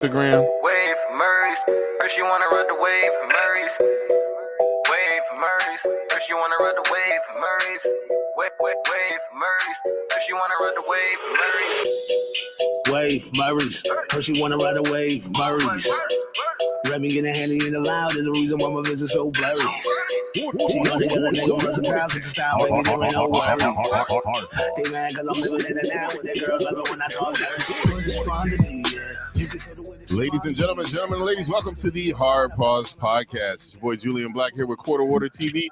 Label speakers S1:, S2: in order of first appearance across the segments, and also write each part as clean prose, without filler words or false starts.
S1: Instagram.
S2: Wave Murray's. First you wanna ride the wave Murray's. Wave Murray's. First you wanna ride the wave Murray's. Wave Murray's. First you wanna ride the wave Murray's.
S3: Wave Murray's. First you wanna ride the wave Murray's. Remy in the handy in the loud is the reason why my vision so blurry. She on together, nigga, versatile, with the style, baby, there ain't no worry. They mad cause I'm living in it now, with that girl love it when I talk dirty. It's fun to me, yeah.
S1: Ladies and gentlemen, and ladies, welcome to the Hard Pause Podcast. It's your boy Julian Blaq here with Quarter Water TV,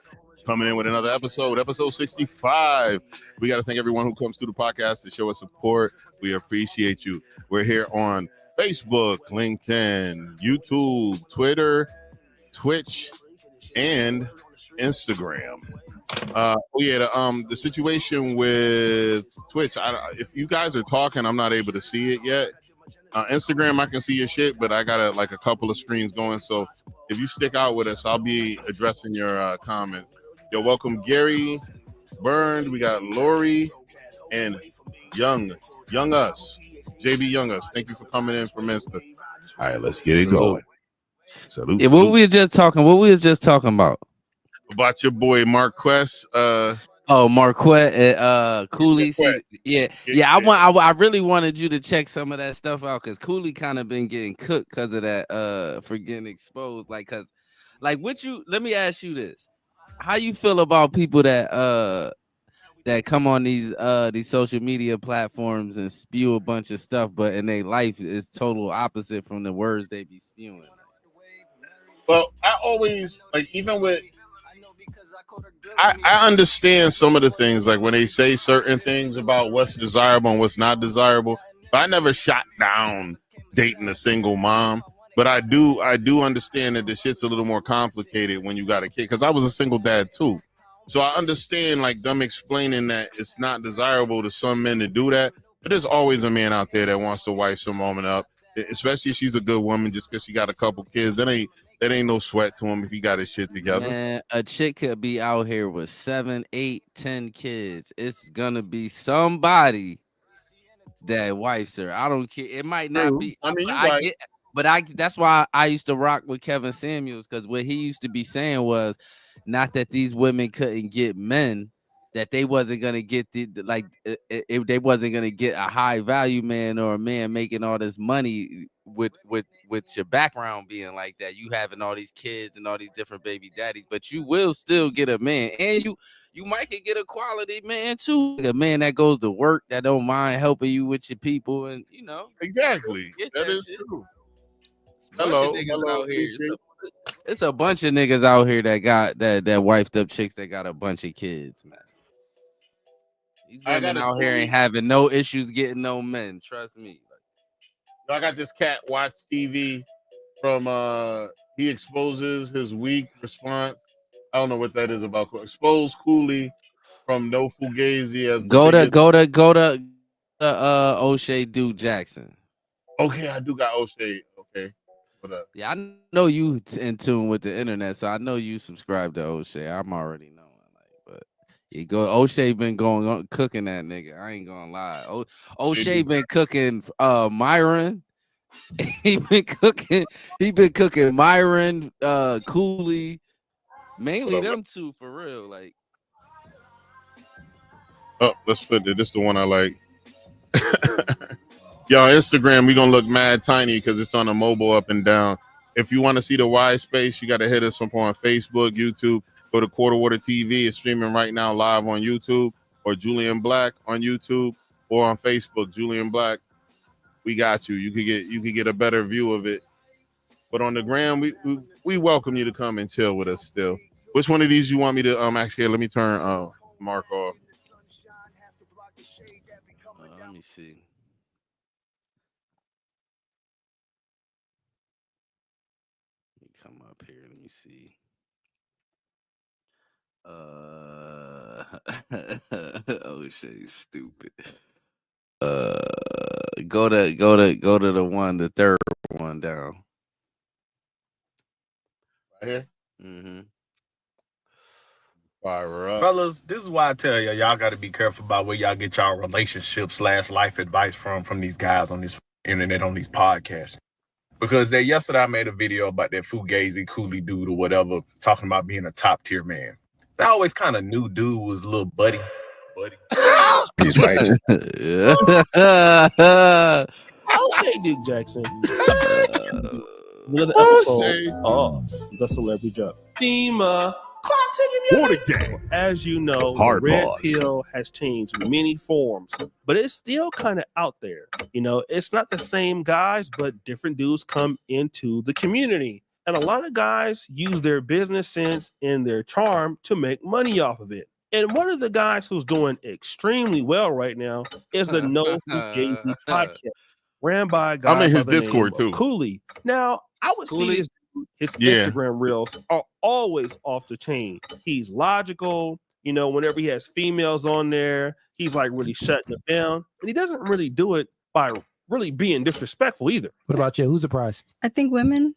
S1: coming in with another episode 65. We got to thank everyone who comes through the podcast to show us support. We appreciate you. We're here on Facebook, LinkedIn, YouTube, Twitter, Twitch, and Instagram. The situation with Twitch, if you guys are talking, I'm not able to see it yet. Instagram, I can see your shit, but I got a couple of screens going. So if you stick out with us, I'll be addressing your comments. Yo, welcome Gary Burns. We got Lori and Young Us, JB Young Us. Thank you for coming in from Insta. All right, let's get it going. Salute.
S4: Yeah, what we was just talking about?
S1: About your boy Marquez.
S4: Marquette and Cooley. I really wanted you to check some of that stuff out because Cooley kind of been getting cooked because of that for getting exposed. Let me ask you this. How you feel about people that come on these social media platforms and spew a bunch of stuff, but in their life is total opposite from the words they be spewing?
S1: Well, I always I understand some of the things, like when they say certain things about what's desirable and what's not desirable, but I never shot down dating a single mom. But I do understand that the shit's a little more complicated when you got a kid, because I was a single dad too. So I understand them explaining that it's not desirable to some men to do that, but there's always a man out there that wants to wife some woman up, especially if she's a good woman, just because she got a couple kids. That ain't no sweat to him if he got his shit together.
S4: Man, a chick could be out here with 7, 8, 10 kids. It's gonna be somebody that wifes her. I don't care. It might not be.
S1: I mean,
S4: that's why I used to rock with Kevin Samuels, because what he used to be saying was not that these women couldn't get men, that they wasn't gonna get if they wasn't gonna get a high value man or a man making all this money with your background being like that, you having all these kids and all these different baby daddies, but you will still get a man, and you might get a quality man too, a man that goes to work, that don't mind helping you with your people, and
S1: exactly that is
S4: shit.
S1: true.
S4: Hello. It's a bunch of niggas out here that got that wifed up chicks that got a bunch of kids, man. These women out here ain't having no issues getting no men. Trust me.
S1: I got this cat watch TV from he exposes his weak response. I don't know what that is about. Expose Cooley from No Fugazi as
S4: go to O'Shea Duke Jackson.
S1: Okay, I do got O'Shea. Okay. What up?
S4: Yeah, I know you in tune with the internet, so I know you subscribe to O'Shea. I'm already knowing, but you go. O'Shea been cooking that nigga. I ain't gonna lie. O'Shea been cooking Myron. He been cooking Myron, Cooley, mainly them two for real.
S1: Let's put it. This is the one I like. Yo, Instagram, we gonna look mad tiny because it's on a mobile up and down. If you want to see the wide space, you got to hit us up on Facebook, YouTube. Go to Quarter Water TV. It's streaming right now live on YouTube, or Julian Blaq on YouTube, or on Facebook, Julian Blaq. We got you. You could get a better view of it. But on the gram, we welcome you to come and chill with us still. Which one of these you want me to actually let me turn Mark off.
S4: Let me see. Come up here. Let me see. O'Shea's stupid. Go to the third one down.
S1: Right here.
S4: Mm-hmm.
S1: Fire up.
S5: Fellas, this is why I tell y'all got to be careful about where y'all get y'all relationship / life advice from these guys on this internet, on these podcasts. Because yesterday I made a video about that Fugazi Cooley dude or whatever, talking about being a top tier man. I always kind of knew dude was a little buddy.
S6: He's right.
S7: I'll say Duke Jackson. Another
S1: Oh,
S7: episode
S1: shit.
S7: of the Celebrity Jump. FEMA clock ticket music. As you know, the
S6: Hard
S7: red
S6: pause.
S7: pill has changed many forms, but it's still kind of out there. You know, it's not the same guys, but different dudes come into the community. And a lot of guys use their business sense and their charm to make money off of it. And one of the guys who's doing extremely well right now is the No Fugazi podcast, ran by a guy
S1: I'm in his
S7: by the
S1: Discord,
S7: name of
S1: too.
S7: Cooley. Now, I would
S4: Cooley?
S7: see his
S1: Yeah.
S7: Instagram reels are always off the chain. He's logical. You know, whenever he has females on there, he's like really shutting them down. And he doesn't really do it by really being disrespectful either.
S8: What about you? Who's the prize?
S9: I think women.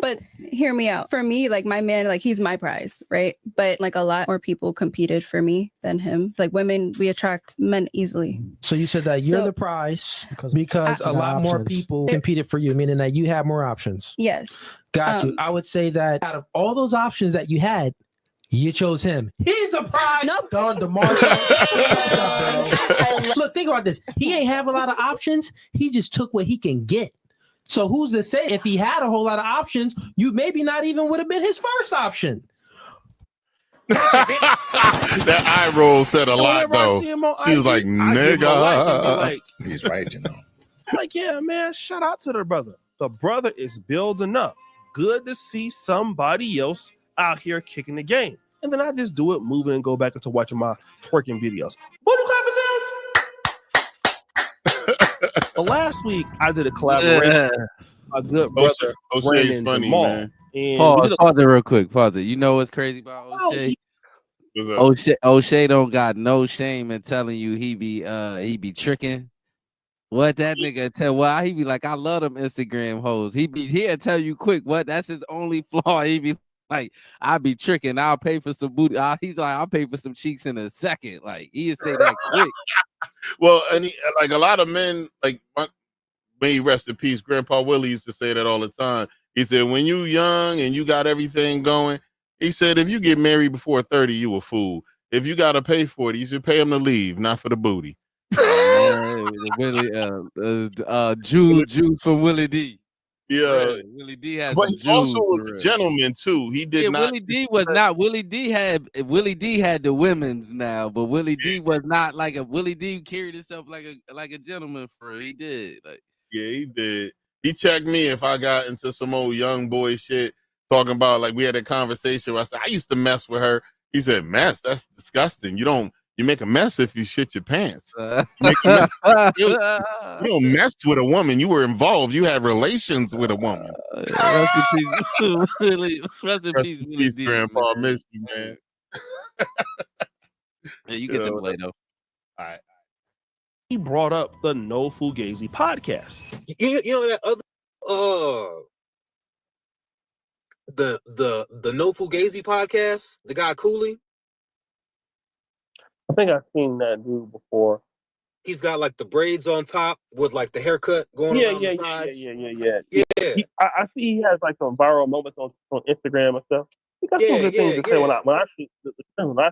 S9: But hear me out. For me, like my man, like he's my prize, right? But like a lot more people competed for me than him. Like women, we attract men easily.
S8: So you said that you're
S9: So-
S8: the prize because
S9: I-
S8: a lot more
S10: options.
S8: people competed for you, meaning that you have more options.
S9: Yes.
S8: Got you. I would say that out of all those options that you had, you chose him. He's a prize.
S9: Nope.
S8: Don DeMarco. Look, think about this. He ain't have a lot of options. He just took what he can get. So who's to say if he had a whole lot of options, you maybe not even would have been his first option.
S1: That eye roll said a lot,
S7: Whenever I
S1: though.
S7: see him on
S1: She was
S7: IG,
S1: like,
S7: I give my wife a
S1: nigga.
S7: like,
S6: He's right, you know.
S7: like, yeah, man, shout out to the brother. The brother is building up. Good to see somebody else out here kicking the game. And then I just do it, moving and go back into watching my twerking videos. Booty clapping sounds. But last week I did a collaboration with my good brother
S1: O'Shea's
S7: Brandon
S1: funny,
S7: Jamal.
S1: man.
S7: And we
S4: Pause,
S7: did a-
S4: pause it real quick. Pause it. You know what's crazy about O'Shea?
S1: What's up?
S4: O'Shea don't got no shame in telling you he be tricking. What that nigga tell? Well, he be like, I love them Instagram hoes. He'll tell you quick. What? That's his only flaw. He be like, I be tricking. I'll pay for some booty. He's like, I'll pay for some cheeks in a second. Like he'll say that quick.
S1: Well, and like a lot of men, like may he rest in peace. Grandpa Willie used to say that all the time. He said, when you young and you got everything going, he said, if you get married before 30, you a fool. If you got to pay for it, you should pay him to leave, not for the booty.
S4: Willie, Jude from Willie D.
S1: Yeah.
S4: Willie D has
S1: But
S4: some
S1: he also
S4: Jews,
S1: was
S4: for
S1: a
S4: real.
S1: gentleman, too. He did not.
S4: Willie D was not. Willie D had the women's now, but Willie D was not like a Willie D carried himself like a gentleman for real. He did. Like,
S1: Yeah, he did. He checked me if I got into some old young boy shit, talking about like we had a conversation where I said, I used to mess with her. He said, mess? That's disgusting. You make a mess if you shit your pants. You make a mess. You don't mess with a woman. You were involved. You had relations with a woman.
S4: Rest in peace, Willie. Rest in
S1: Rest
S4: peace,
S1: in
S4: Willie
S1: peace,
S4: D.
S1: Grandpa.
S4: man.
S1: Miss you, man.
S4: Yeah, you get to play though.
S1: All right.
S7: he brought up the No Fugazi podcast.
S11: You know that other the No Fugazi podcast, the guy Cooley,
S7: I think I've seen that dude before.
S11: he's got like the braids on top with like the haircut going
S7: Yeah.
S11: around the sides.
S7: Yeah. I see he has like some viral moments on Instagram and stuff. He got some good things to say when I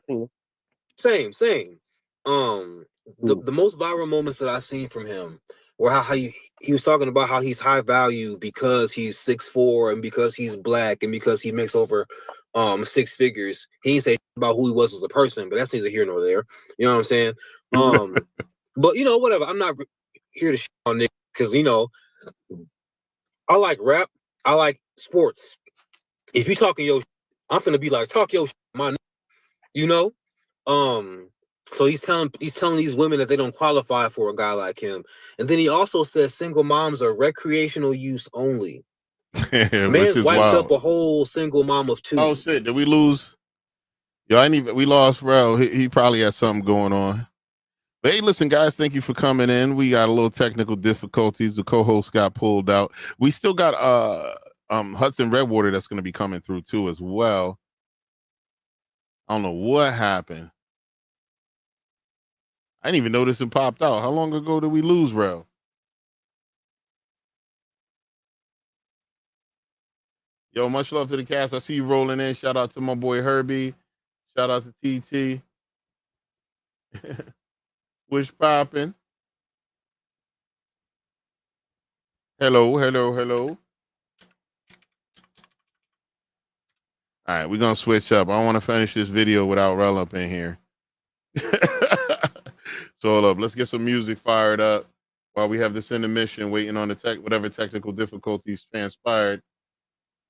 S7: see him.
S11: Same. The most viral moments that I've seen from him were how he was talking about how he's high value because he's 6'4" and because he's black and because he makes over 6 figures. He didn't say about who he was as a person, but that's neither here nor there. You know what I'm saying? But you know, whatever. I'm not here to shit on Nick because you know I like rap. I like sports. If you talking your shit, I'm finna be like, talk your shit, my nigga. You know? So he's telling these women that they don't qualify for a guy like him. And then he also says single moms are recreational use only.
S1: Which
S11: Man's
S1: is
S11: wiped
S1: wild.
S11: up a whole single mom of 2.
S1: Oh shit! Did we lose? Yo, we lost Rel. He probably has something going on. But hey, listen, guys, thank you for coming in. We got a little technical difficulties. The co-host got pulled out. We still got Hudson Redwater that's going to be coming through too as well. I don't know what happened. I didn't even notice it popped out. How long ago did we lose Rel? Yo, much love to the cast. I see you rolling in. Shout out to my boy Herbie. Shout out to TT. Wish popping. Hello. All right, we're gonna switch up. I don't want to finish this video without Rel up in here. So hold up, let's get some music fired up while we have this intermission, waiting on the whatever technical difficulties transpired.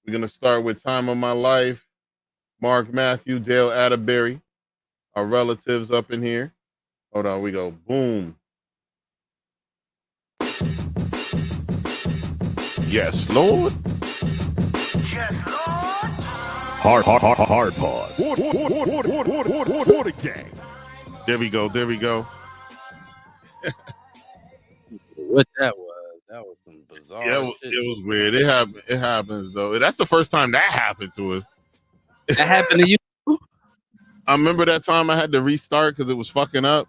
S1: We're gonna start with Time of My Life, Mark Matthew, Dale Atterbury, our relatives up in here. Hold on, we go. Boom. Yes, Lord.
S6: Hard pause.
S1: Water gang. There we go.
S4: What that was some bizarre
S1: Yeah,
S4: shit.
S1: it was weird. It happens though. That's the first time that happened to us.
S4: That happened to you?
S1: I remember that time I had to restart because it was fucking up.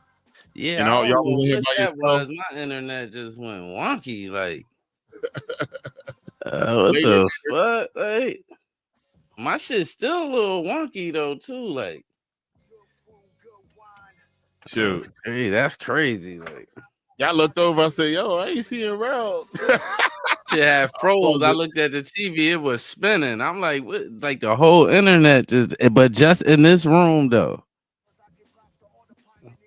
S4: Yeah,
S1: You know, y'all was in here
S4: what
S1: by
S4: that
S1: yourself.
S4: was. My internet just went wonky. Like, what the fuck? Like, my shit's still a little wonky though, too. Like,
S1: shoot,
S4: that's crazy. Like,
S1: y'all looked over. I said, "Yo, I ain't seeing Rel."
S4: Shit had froze. I looked at the TV, it was spinning. I'm like, what? Like the whole internet but just in this room though.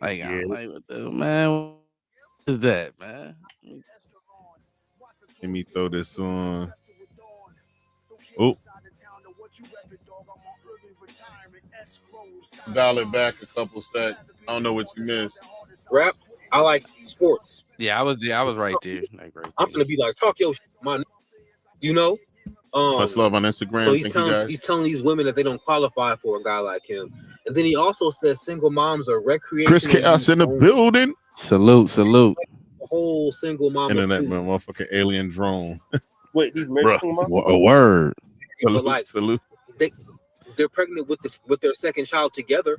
S4: Like, yes. I'm like, what the man? What is that, man?
S1: Let me throw this on. Oh, dial it back a couple seconds. I don't know what you missed.
S11: Rap. I like sports.
S4: Yeah, I was right there. Like
S11: I'm gonna be like, talk your shit, man. You know.
S1: Much love on Instagram.
S11: So he's telling these women that they don't qualify for a guy like him, and then he also says single moms are recreational.
S1: Chris Chaos in the building.
S4: Salute.
S11: The whole single mom.
S1: Internet man, motherfucking alien drone.
S7: Wait, he's married to
S4: a word.
S1: Salute.
S11: They're pregnant with their second child together.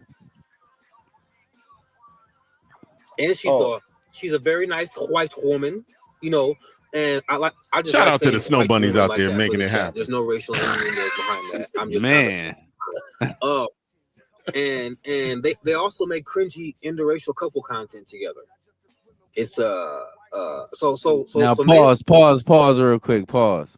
S11: And she's a very nice white woman, you know. And I just
S1: shout out to the snow bunnies out there making it happen.
S11: There's no racial engineers behind that. I'm just
S4: man.
S11: And they also make cringy interracial couple content together. It's so
S4: now pause real quick. Pause.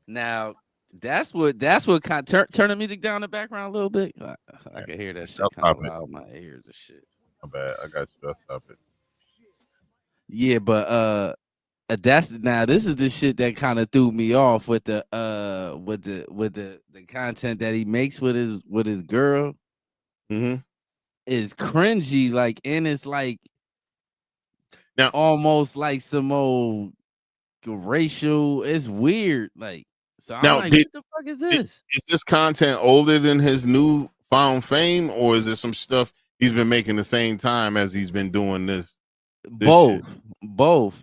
S4: Now that's what turn the music down in the background a little bit. I can hear that shit kind of loud in my ears and shit.
S1: My bad. I got you. I'll stop it.
S4: Yeah, but this is the shit that kind of threw me off with the content that he makes with his girl.
S1: Mm-hmm.
S4: Is cringy, like, and it's like
S1: now
S4: almost like some old racial. It's weird, like. So I'm like, what the fuck is this?
S1: Is this content older than his new found fame, or is it some stuff he's been making the same time as he's been doing this
S4: both.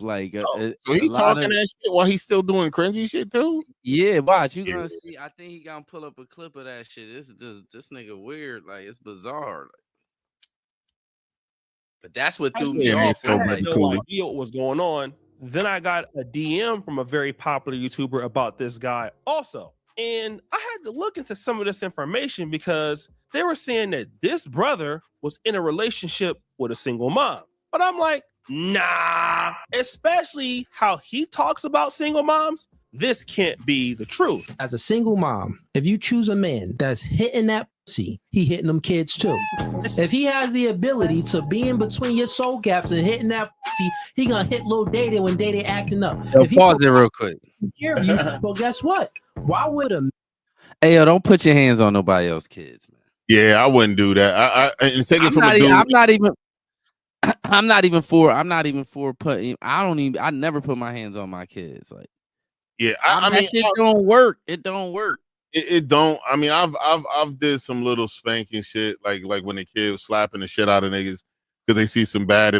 S4: Like,
S1: so he's talking that shit while he's still doing cringy shit too.
S4: Yeah, watch, you gonna see. I think he gonna pull up a clip of that shit. This nigga weird, like, it's bizarre. Like, but that's what threw me off.
S7: I had no idea what was going on. Then I got a DM from a very popular YouTuber about this guy also. And I had to look into some of this information because they were saying that this brother was in a relationship with a single mom. But I'm like, nah, especially how he talks about single moms. This can't be the truth.
S8: As a single mom, if you choose a man that's hitting that pussy, he hitting them kids too. If he has the ability to be in between your soul gaps and hitting that pussy, he gonna hit little Day-Day when Day-Day acting up.
S4: Pause it real quick.
S8: Well, guess what? Why would a
S4: Hey, yo, don't put your hands on nobody else's kids, man.
S1: Yeah, I wouldn't do that. And take it from a dude.
S4: I'm not even for putting. I never put my hands on my kids. Like,
S1: yeah, I mean,
S4: it don't work. It don't work.
S1: It don't. I mean, I've did some little spanking shit, like when the kid was slapping the shit out of niggas because they see some bad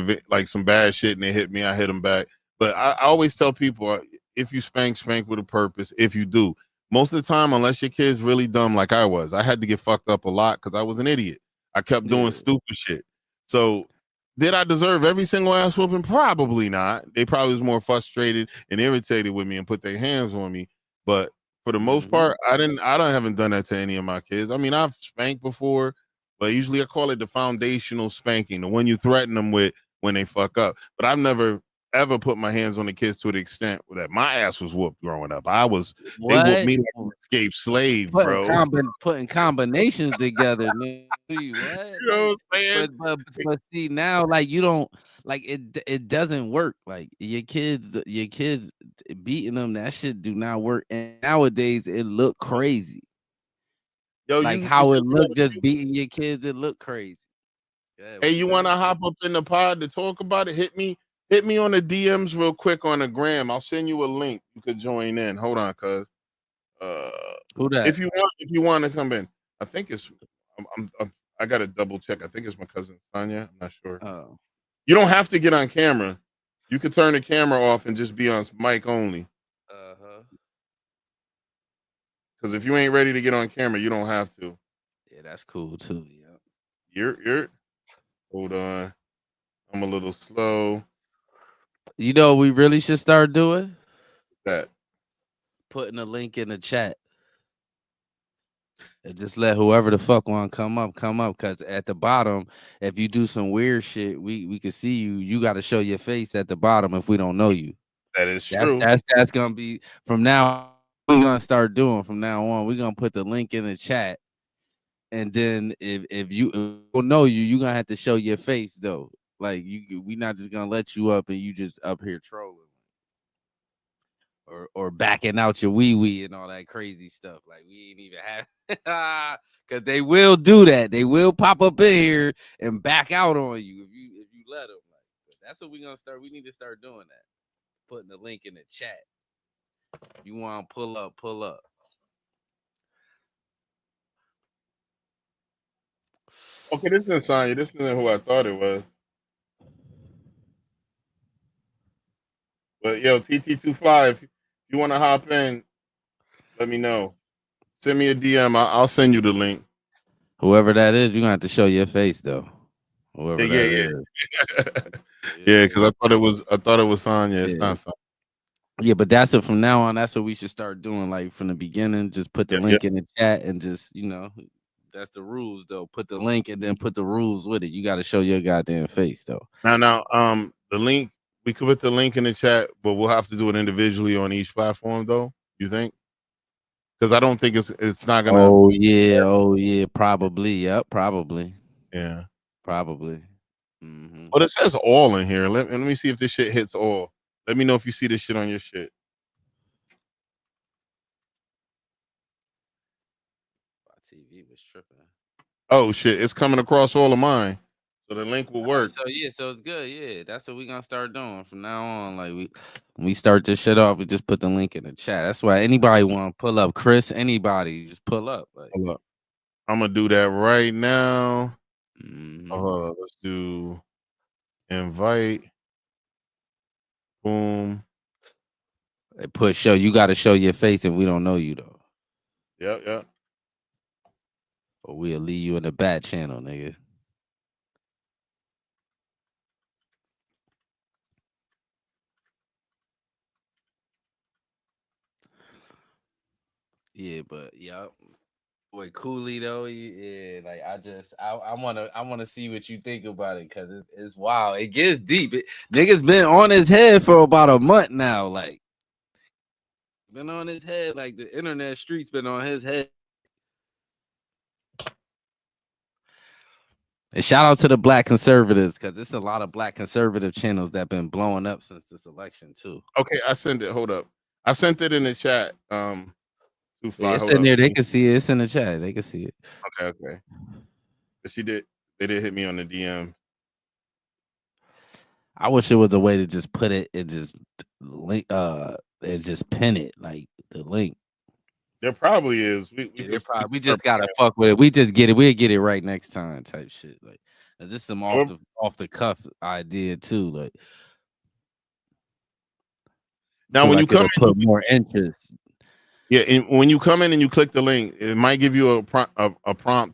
S1: shit and they hit me, I hit them back. But I always tell people, if you spank with a purpose. If you do, most of the time, unless your kid's really dumb like I was, I had to get fucked up a lot because I was an idiot. I kept doing stupid shit. So did I deserve every single ass whooping? Probably not. They probably was more frustrated and irritated with me and put their hands on me. But For the most part, I haven't done that to any of my kids. I mean, I've spanked before, but usually I call it the foundational spanking, the one you threaten them with when they fuck up. But I've never ever put my hands on the kids to the extent that my ass was whooped growing up. They whooped me like an escaped slave, bro.
S4: Putting combinations together, man. What?
S1: You know what I'm saying?
S4: But see now, like you don't like it doesn't work. Like your kids beating them, that shit do not work. And nowadays it look crazy.
S1: Yo,
S4: like how it looked just beating your kids, it look crazy.
S1: Hey, you want to hop up in the pod to talk about it? Hit me on the DMs real quick on the gram. I'll send you a link. You could join in. Hold on, cuz.
S4: Who that?
S1: If you want to come in, I think it's. I gotta double check. I think it's my cousin Sonia. I'm not sure.
S4: Oh.
S1: You don't have to get on camera. You could turn the camera off and just be on mic only. Because if you ain't ready to get on camera, you don't have to.
S4: Yeah, that's cool too. Yeah.
S1: You're. Hold on. I'm a little slow.
S4: You know what we really should start doing?
S1: That.
S4: Putting a link in the chat. And just let whoever the fuck want come up. Because at the bottom, if you do some weird shit, we can see you. You got to show your face at the bottom if we don't know you.
S1: That is true.
S4: That's gonna be from now. We're gonna start doing from now on. We're gonna put the link in the chat. And then if you don't know you, you're gonna have to show your face though. Like we not just gonna let you up and you just up here trolling. Or backing out your wee and all that crazy stuff. Like we ain't even have because they will do that. They will pop up in here and back out on you if you let them. Like, that's what we're gonna start. We need to start doing that. Putting the link in the chat. You want to pull up.
S1: Okay, this isn't Sonya. This isn't who I thought it was. But yo, TT25, if you want to hop in, let me know. Send me a DM. I'll send you the link.
S4: Whoever that is, you're gonna have to show your face though. Whoever that is.
S1: Yeah, because I thought it was Sonya. It's not Sonya.
S4: Yeah, but that's it from now on. That's what we should start doing. Like from the beginning, just put the link in the chat and just, that's the rules though. Put the link and then put the rules with it. You got to show your goddamn face though.
S1: Now, the link, we could put the link in the chat, but we'll have to do it individually on each platform though. You think? Because I don't think it's not gonna.
S4: Oh yeah, probably. Yep, probably.
S1: Yeah,
S4: probably.
S1: But it says all in here. Let me see if this shit hits all. Let me know if you see this shit on your shit.
S4: My TV was tripping.
S1: Oh shit, it's coming across all of mine. So the link will work.
S4: So it's good. Yeah, that's what we're gonna start doing from now on. Like when we start this shit off, we just put the link in the chat. That's why anybody want to pull up, Chris, anybody, just pull up. Like,
S1: pull up. I'm gonna do that right now. Let's do invite. Boom.
S4: They put show. You got to show your face if we don't know you though.
S1: Yep.
S4: Or we'll leave you in the back channel, nigga. Yeah, but boy, Cooley though, yeah. Like I wanna see what you think about it because it's wild. It gets deep. Niggas been on his head for about a month now. Like been on his head. Like the internet streets been on his head. And shout out to the black conservatives because it's a lot of black conservative channels that been blowing up since this election too.
S1: Okay, I sent it. Hold up. I sent it in the chat.
S4: It's in there. They can see it. It's in the chat. They can see it.
S1: Okay. They did hit me on the DM.
S4: I wish it was a way to just put it and just link and just pin it like the link.
S1: There probably is.
S4: We just gotta fuck with it. We just get it. We'll get it right next time type shit. Like this is some off the cuff idea too. Like
S1: now when you come in,
S4: put more interest.
S1: Yeah, and when you come in and you click the link, it might give you a prompt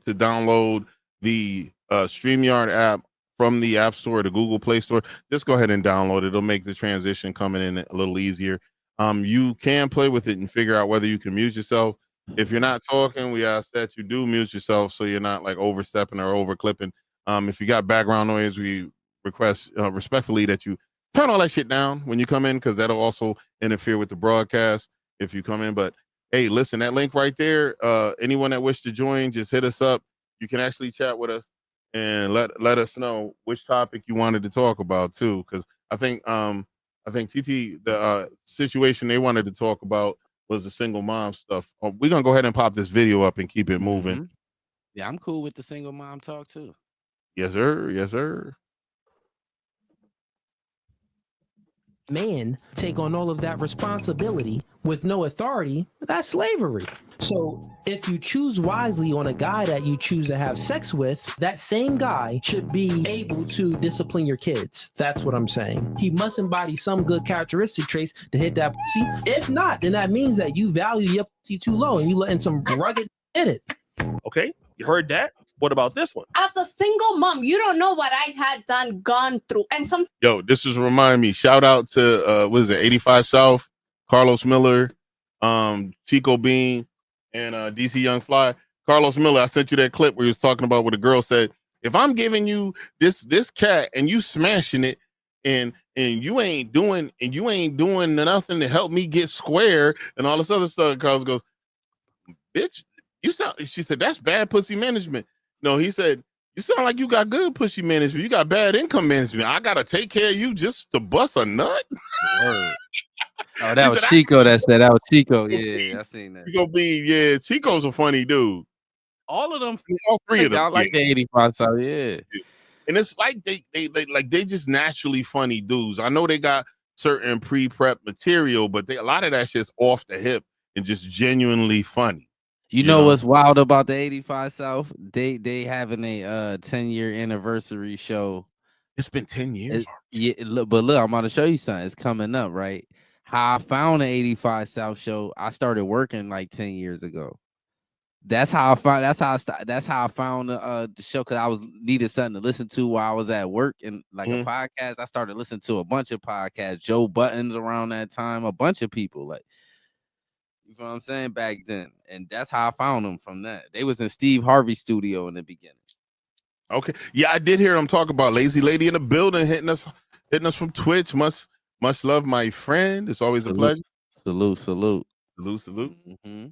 S1: to download the StreamYard app from the App Store, the Google Play Store. Just go ahead and download it. It'll make the transition coming in a little easier. You can play with it and figure out whether you can mute yourself. If you're not talking, we ask that you do mute yourself so you're not like overstepping or over clipping. If you got background noise, we request respectfully that you turn all that shit down when you come in, because that'll also interfere with the broadcast if you come in. But hey, listen, that link right there, anyone that wishes to join, just hit us up. You can actually chat with us and let us know which topic you wanted to talk about too, because I think TT, the situation they wanted to talk about was the single mom stuff. We're gonna go ahead and pop this video up and keep it moving.
S4: Yeah, I'm cool with the single mom talk too.
S1: Yes, sir. Yes, sir.
S8: Man take on all of that responsibility with no authority, that's slavery. So if you choose wisely on a guy that you choose to have sex with, that same guy should be able to discipline your kids. That's what I'm saying. He must embody some good characteristic traits to hit that pussy. If not, then that means that you value your pussy too low and you letting some rugged in it.
S7: Okay, you heard that? What about this one?
S10: As a single mom, you don't know what I had gone through. And some
S1: Yo, this is reminding me. Shout out to what is it, 85 South, Carlos Miller, Chico Bean, and DC Young Fly. Carlos Miller, I sent you that clip where he was talking about what a girl said. If I'm giving you this cat and you smashing it and you ain't doing nothing to help me get square and all this other stuff, Carlos goes, bitch, she said, that's bad pussy management. No, he said, you sound like you got good pussy management. You got bad income management. I gotta take care of you just to bust a nut.
S4: Oh, that was Chico that said that was Chico. Yeah, I seen that.
S1: Chico Bean, yeah, Chico's a funny dude.
S4: All of them,
S1: all three of them.
S4: I like the 85 South, yeah.
S1: And it's like they just naturally funny dudes. I know they got certain pre-prep material, but a lot of that shit's off the hip and just genuinely funny.
S4: You know what's wild about the 85 South? They having a 10-year anniversary show.
S1: It's been 10 years.
S4: But look, I'm about to show you something. It's coming up, right? How I found the 85 South show. I started working like 10 years ago. That's how I found the show, because I needed something to listen to while I was at work, and like a podcast. I started listening to a bunch of podcasts. Joe Buttons around that time, a bunch of people like. You know what I'm saying? Back then. And that's how I found them from that. They was in Steve Harvey's studio in the beginning.
S1: Okay. Yeah, I did hear them talk about Lazy Lady in the building hitting us from Twitch. Much love, my friend. It's always a pleasure.
S4: Salute.
S1: Mm-hmm. All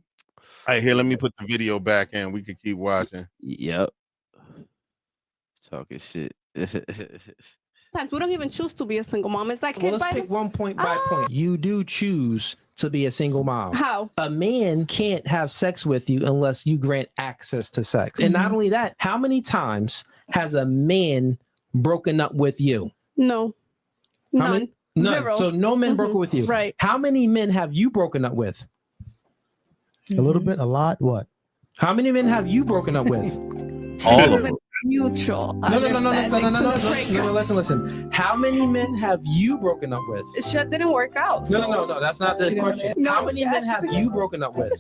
S1: right, here, let me put the video back in. We could keep watching.
S4: Yep. Talking shit.
S10: times we don't even choose to be a single mom. It's like,
S8: well, let's pick one point by point. You do choose to be a single mom.
S10: How?
S8: A man can't have sex with you unless you grant access to sex. And not only that, how many times has a man broken up with you?
S10: No. None.
S8: None.
S10: Zero.
S8: So no men broke up with you.
S10: Right.
S8: How many men have you broken up with?
S12: A little bit, a lot, what?
S8: How many men have you broken up with?
S10: All of them. Mutual.
S8: No, listen. How many men have you broken up with?
S10: Shit didn't work out.
S8: No, that's not the question. How many men have you broken up with?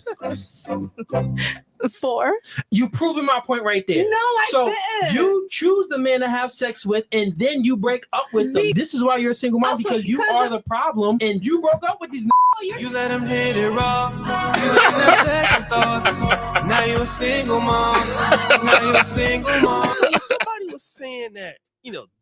S10: 4.
S8: You proving my point right there.
S10: No, I didn't.
S8: You choose the man to have sex with, and then you break up with them. This is why you're a single mom, because you are the problem, and you broke up with these.
S13: You let him hit it raw. You let him have second thoughts. Now you're a single mom.
S7: Somebody was saying that,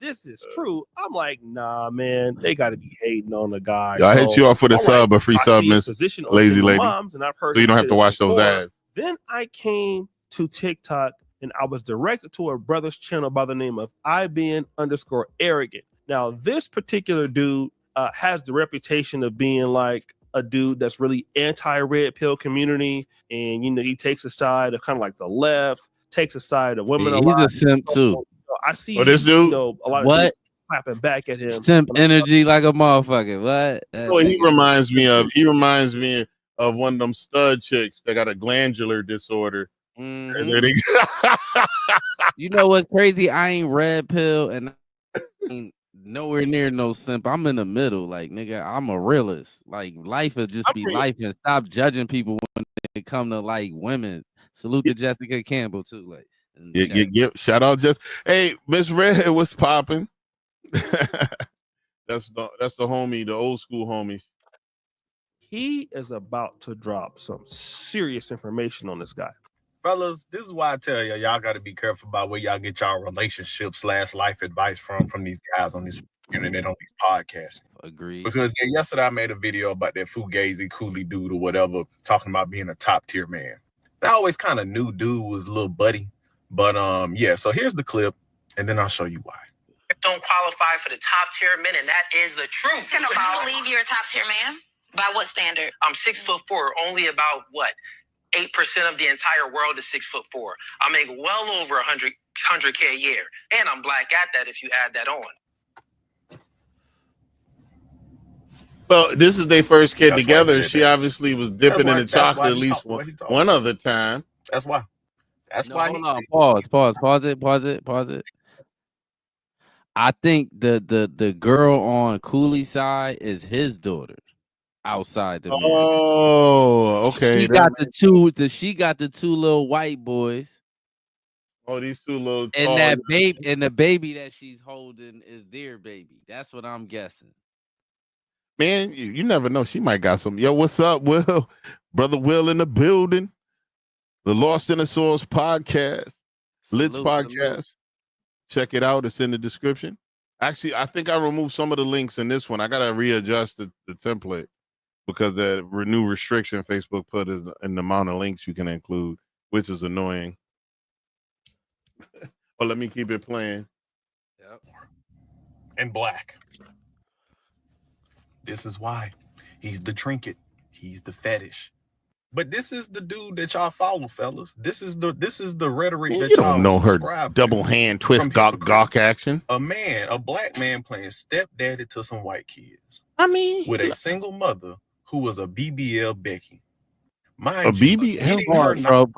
S7: this is true. I'm like, nah, man, they got to be hating on the guy.
S1: I hit you off with a sub, a free sub, Miss Lazy Lady.
S7: Moms, and I've heard
S1: so you don't have to watch those ads.
S7: Then I came to TikTok and I was directed to a brother's channel by the name of IBN_arrogant. Now, this particular dude has the reputation of being like a dude that's really anti-red pill community. And, he takes a side of kind of like the left, takes a side of women.
S4: He's a simp too.
S7: I see
S1: this dude?
S7: A lot of dudes clapping back at him.
S4: Simp energy like a motherfucker. What?
S1: Well, he reminds me of one of them stud chicks that got a glandular disorder.
S4: You know what's crazy? I ain't red pill and I ain't nowhere near no simp. I'm in the middle. Like, nigga, I'm a realist. Like, life will just be life, and stop judging people when it come to like women. Salute to Jessica Campbell too. Like,
S1: shout out just hey, Miss Red, what's popping? That's the homie, the old school homies.
S7: he is about to drop some serious information on this guy.
S5: Fellas, this is why I tell y'all got to be careful about where y'all get y'all relationship / life advice from these guys on this internet, on these podcasts.
S4: Agreed.
S5: Because yesterday I made a video about that fugazi coolie dude or whatever, talking about being a top tier man. I always kind of knew dude was a little buddy, but yeah. So here's the clip, and then I'll show you why.
S14: Don't qualify for the top tier men, and that is the truth.
S15: Do you believe you're a top tier man? By what standard?
S14: I'm 6'4". Only about what 8% of the entire world is 6'4". I make well over 100K a year, and I'm black at that. If you add that on.
S1: Well, this is their first kid together. She obviously was dipping in the chocolate at least one other time.
S5: That's why. That's why.
S4: Hold on. Pause it. I think the girl on Cooley's side is his daughter. Outside the man.
S1: Oh, okay.
S4: She got the two little white boys.
S1: Oh, these two little
S4: and that baby and the baby that she's holding is their baby. That's what I'm guessing.
S1: Man, you never know. She might got some. Yo, what's up, Will? Brother Will in the building. The LostIn TheSauce podcast. Lit's podcast. Check it out. It's in the description. Actually, I think I removed some of the links in this one. I got to readjust the template because the new restriction Facebook put is in the amount of links you can include, which is annoying. But let me keep it playing.
S5: Yep. And black. This is why. He's the trinket. He's the fetish. But this is the dude that y'all follow, fellas. This is the rhetoric that
S1: you
S5: y'all
S1: don't know her
S5: subscribe
S1: double
S5: to.
S1: hand twist gawk action.
S5: A black man playing stepdaddy to some white kids.
S1: I mean,
S5: with a single mother who was a BBL Becky.
S1: Mind you,
S4: BBL,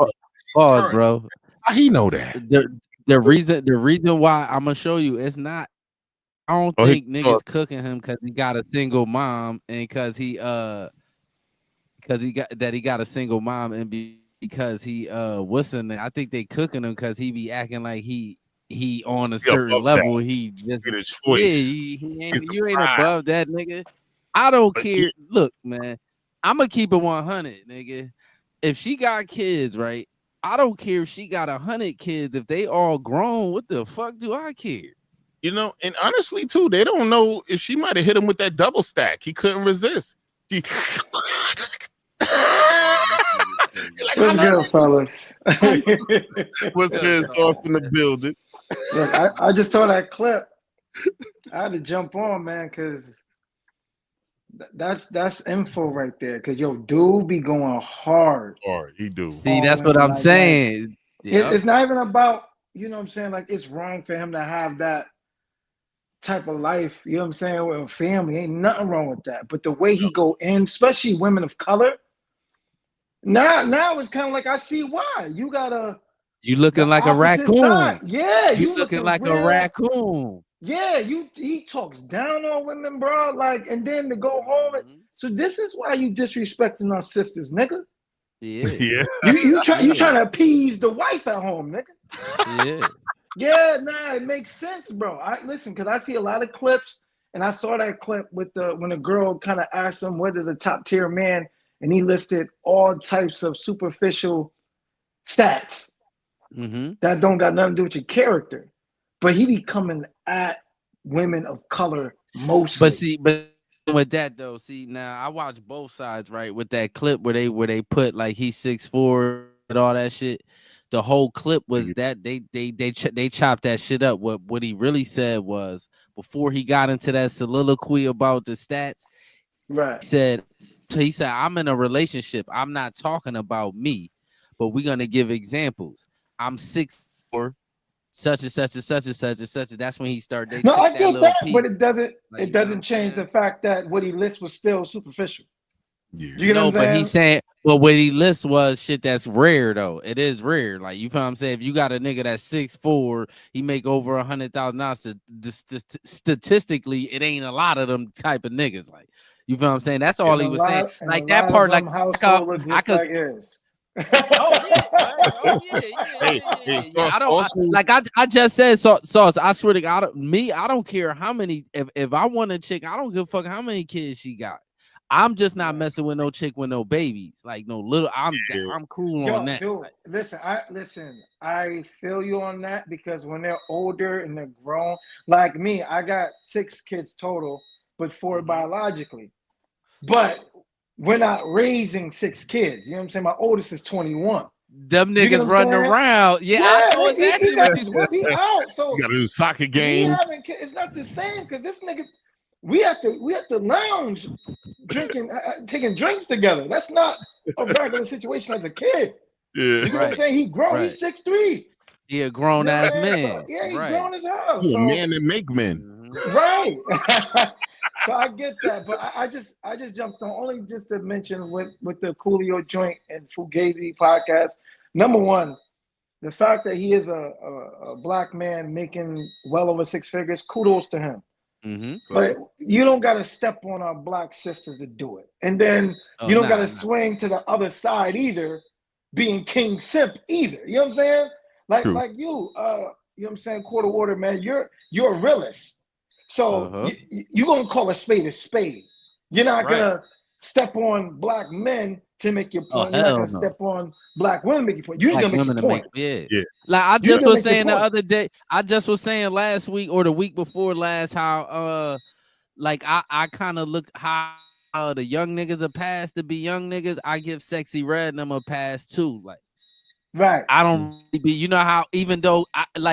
S4: pause, bro.
S1: How he know that?
S4: The reason why I'm gonna show you, it's not. I don't think niggas cooking him because he got a single mom and because he got a single mom and because he what's in there. I think they cooking him because he be acting like he on a certain level.
S1: That.
S4: He just
S1: he
S4: ain't you ain't above that, nigga. I don't care. Look, man, I'm gonna keep it 100, nigga. If she got kids, right? I don't care if she got 100 kids. If they all grown, what the fuck do I care?
S1: You know, and honestly, too, they don't know if she might have hit him with that double stack. He couldn't resist.
S16: What's good, fellas?
S1: What's good, Sauce in the building?
S16: Look, I just saw that clip. I had to jump on, man, because that's info right there. Because yo, dude be going hard.
S1: He do.
S4: See, that's what I'm saying.
S16: It's not even about, you know what I'm saying? Like, it's wrong for him to have that type of life, you know what I'm saying, with a family. Ain't nothing wrong with that. But the way he go in, especially women of color, now it's kind of like I see why. You
S4: looking like a raccoon.
S16: Side. Yeah,
S4: you looking like a raccoon.
S16: Yeah, he talks down on women, bro. Like, and then to go home. So this is why you disrespecting our sisters, nigga.
S4: Yeah.
S16: You trying to appease the wife at home, nigga.
S4: Yeah.
S16: Yeah, it makes sense, bro. Listen, because I see a lot of clips, and I saw that clip with when a girl kind of asked him what is a top tier man, and he listed all types of superficial stats that don't got nothing to do with your character. But he be coming at women of color mostly.
S4: But with that though, now I watch both sides, right? With that clip where they put like he's 6'4" and all that shit. The whole clip was that they chopped that shit up. What he really said was, before he got into that soliloquy about the stats,
S16: right?
S4: He said, I'm in a relationship. I'm not talking about me, but we're gonna give examples. I'm 6'4", such and such and such and such and such. And that's when he started.
S16: No, I get that, but it doesn't change the fact that what he lists was still superficial.
S1: Yeah.
S16: You know what I'm saying?
S4: But he's saying, but what he lists was shit that's rare though. It is rare. Like, you feel what I'm saying? If you got a nigga that's 6'4", he make over $100,000. Statistically, it ain't a lot of them type of niggas. Like, you feel what I'm saying? That's all he was saying. Like that part, like I could.
S16: Like his.
S4: I just said, Sauce. I swear to God, I don't care how many. If I want a chick, I don't give a fuck how many kids she got. I'm just not messing with no chick with no babies, like no little. I'm cool on that.
S16: Dude, listen, I feel you on that because when they're older and they're grown, like me, I got 6 kids total, but 4 biologically. But we're not raising 6 kids. You know what I'm saying? My oldest is 21.
S4: Them niggas running around. Yeah, I know exactly what
S16: he out. So
S1: you gotta do soccer games.
S16: It's not the same because this nigga, we have to lounge, drinking, taking drinks together. That's not a regular situation as a kid.
S1: Yeah,
S16: you know what I'm saying? He grown. He's 6'3".
S4: He a grown ass man.
S16: Yeah, he's grown as hell.
S1: He's a man that make men.
S16: Right. So I get that, but I just jumped on only just to mention with the Coolio joint and Fugazi podcast. Number one, the fact that he is a black man making well over 6 figures, kudos to him. But you don't got to step on our black sisters to do it, and then you don't got to swing to the other side either, being king simp either. You know what I'm saying? Like you know what I'm saying? Quarter water, man. You're a realist. So you're going to call a spade. You're not going to step on black men to make your point. You're not going to step on black women to make your point. You're just going to make your point.
S4: Yeah. Like I just was saying the other day, I just was saying last week or the week before last how like I kind of look how the young niggas are passed to be young niggas. I give Sexy Red and them a pass too. Like,
S16: right.
S4: I don't really be, you know how even though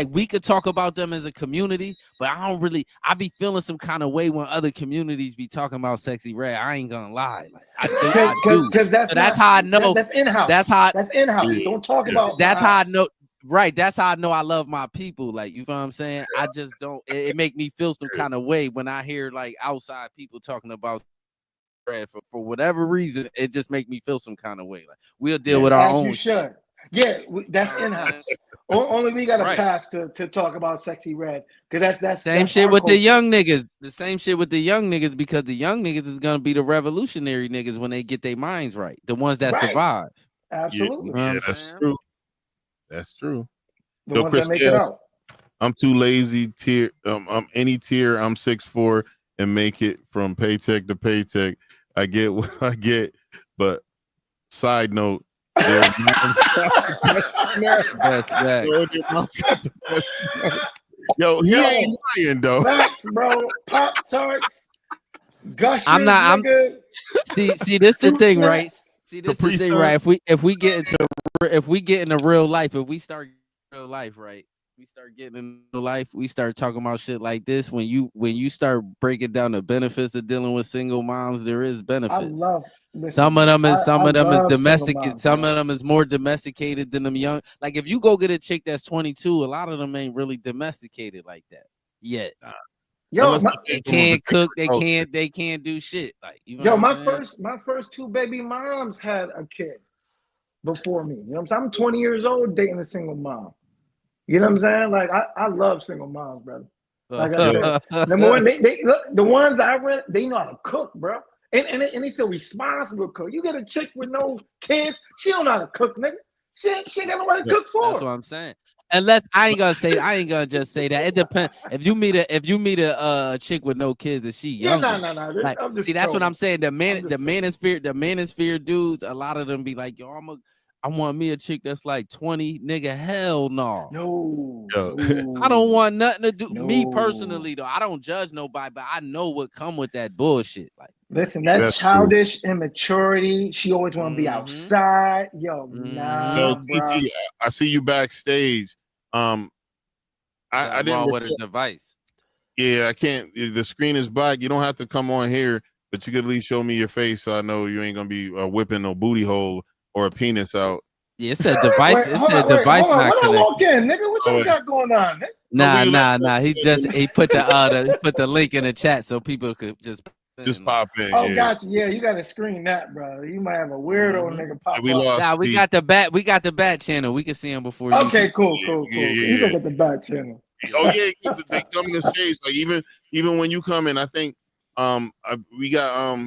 S4: we could talk about them as a community, but I be feeling some kind of way when other communities be talking about Sexy Red. I ain't gonna lie. Like I do.
S16: Because
S4: that's how I know.
S16: That's in-house.
S4: That's
S16: in-house. Yeah. Don't talk about
S4: that's how I know. Right. That's how I know I love my people. Like, you know what I'm saying? I just don't, it make me feel some kind of way when I hear like outside people talking about Red for whatever reason. It just make me feel some kind of way. Like we'll deal with our own.
S16: You should. Yeah, that's in-house. Only we got to pass to talk about Sexy Red because that's
S4: same shit with the young niggas. The same shit with the young niggas because the young niggas is gonna be the revolutionary niggas when they get their minds right. The ones that survive.
S16: Absolutely.
S1: Yeah, that's true. That's true.
S16: The ones that make it out.
S1: I'm too lazy. I'm any tier. I'm 6'4" and make it from paycheck to paycheck. I get what I get, but side note. That's
S4: that.
S1: Yo, he ain't lying though.
S16: Facts, bro. Pop-Tarts. Gushers,
S4: I'm not.
S16: nigga.
S4: See, this the thing, right? See, this the thing, right? If we get into real life, if we start real life, right? We start getting into life, we start talking about shit like this. When you start breaking down the benefits of dealing with single moms, there is benefits. Some of them is domestic, some of them is more domesticated than them young. Like if you go get a chick that's 22, a lot of them ain't really domesticated like that yet.
S16: Yo,
S4: they can't cook, they can't do shit. Like
S16: my first 2 baby moms had a kid before me. You know what I'm saying? I'm 20 years old dating a single mom. You know what I'm saying? Like I love single moms, brother. Like I said, number one, they look, the ones I read, they know how to cook, bro, and they feel responsible to cook. You get a chick with no kids, she don't know how to cook, nigga. She ain't got nobody to cook for.
S4: That's what I'm saying. Unless I ain't gonna just say that. It depends. If you meet a chick with no kids and she young,
S16: no.
S4: Like, see, that's what I'm saying. The manosphere dudes, a lot of them be like, yo, I want me a chick that's like 20, nigga. Hell no.
S16: No.
S4: I don't want nothing to do. No. Me personally, though, I don't judge nobody, but I know what come with that bullshit. Like,
S16: listen, that childish immaturity. She always want to be outside. Yo, nah.
S1: TT, I see you backstage. I didn't
S4: with a device.
S1: Yeah, I can't. The screen is black. You don't have to come on here, but you could at least show me your face so I know you ain't gonna be whipping no booty hole or a penis out.
S4: Yeah, it's a device. It's a device not connected.
S16: Walk in, nigga. What you got going on, nigga?
S4: Nah. He put the link in the chat so people could just
S1: pop in.
S16: Oh, gotcha. Yeah, you got to screen that, bro. You might have a weirdo nigga pop up.
S4: We got the bat channel. We can see him before you.
S16: Okay, cool. He's up at the bat channel.
S1: Oh yeah, because they come in the stage. Like even when you come in, I think we got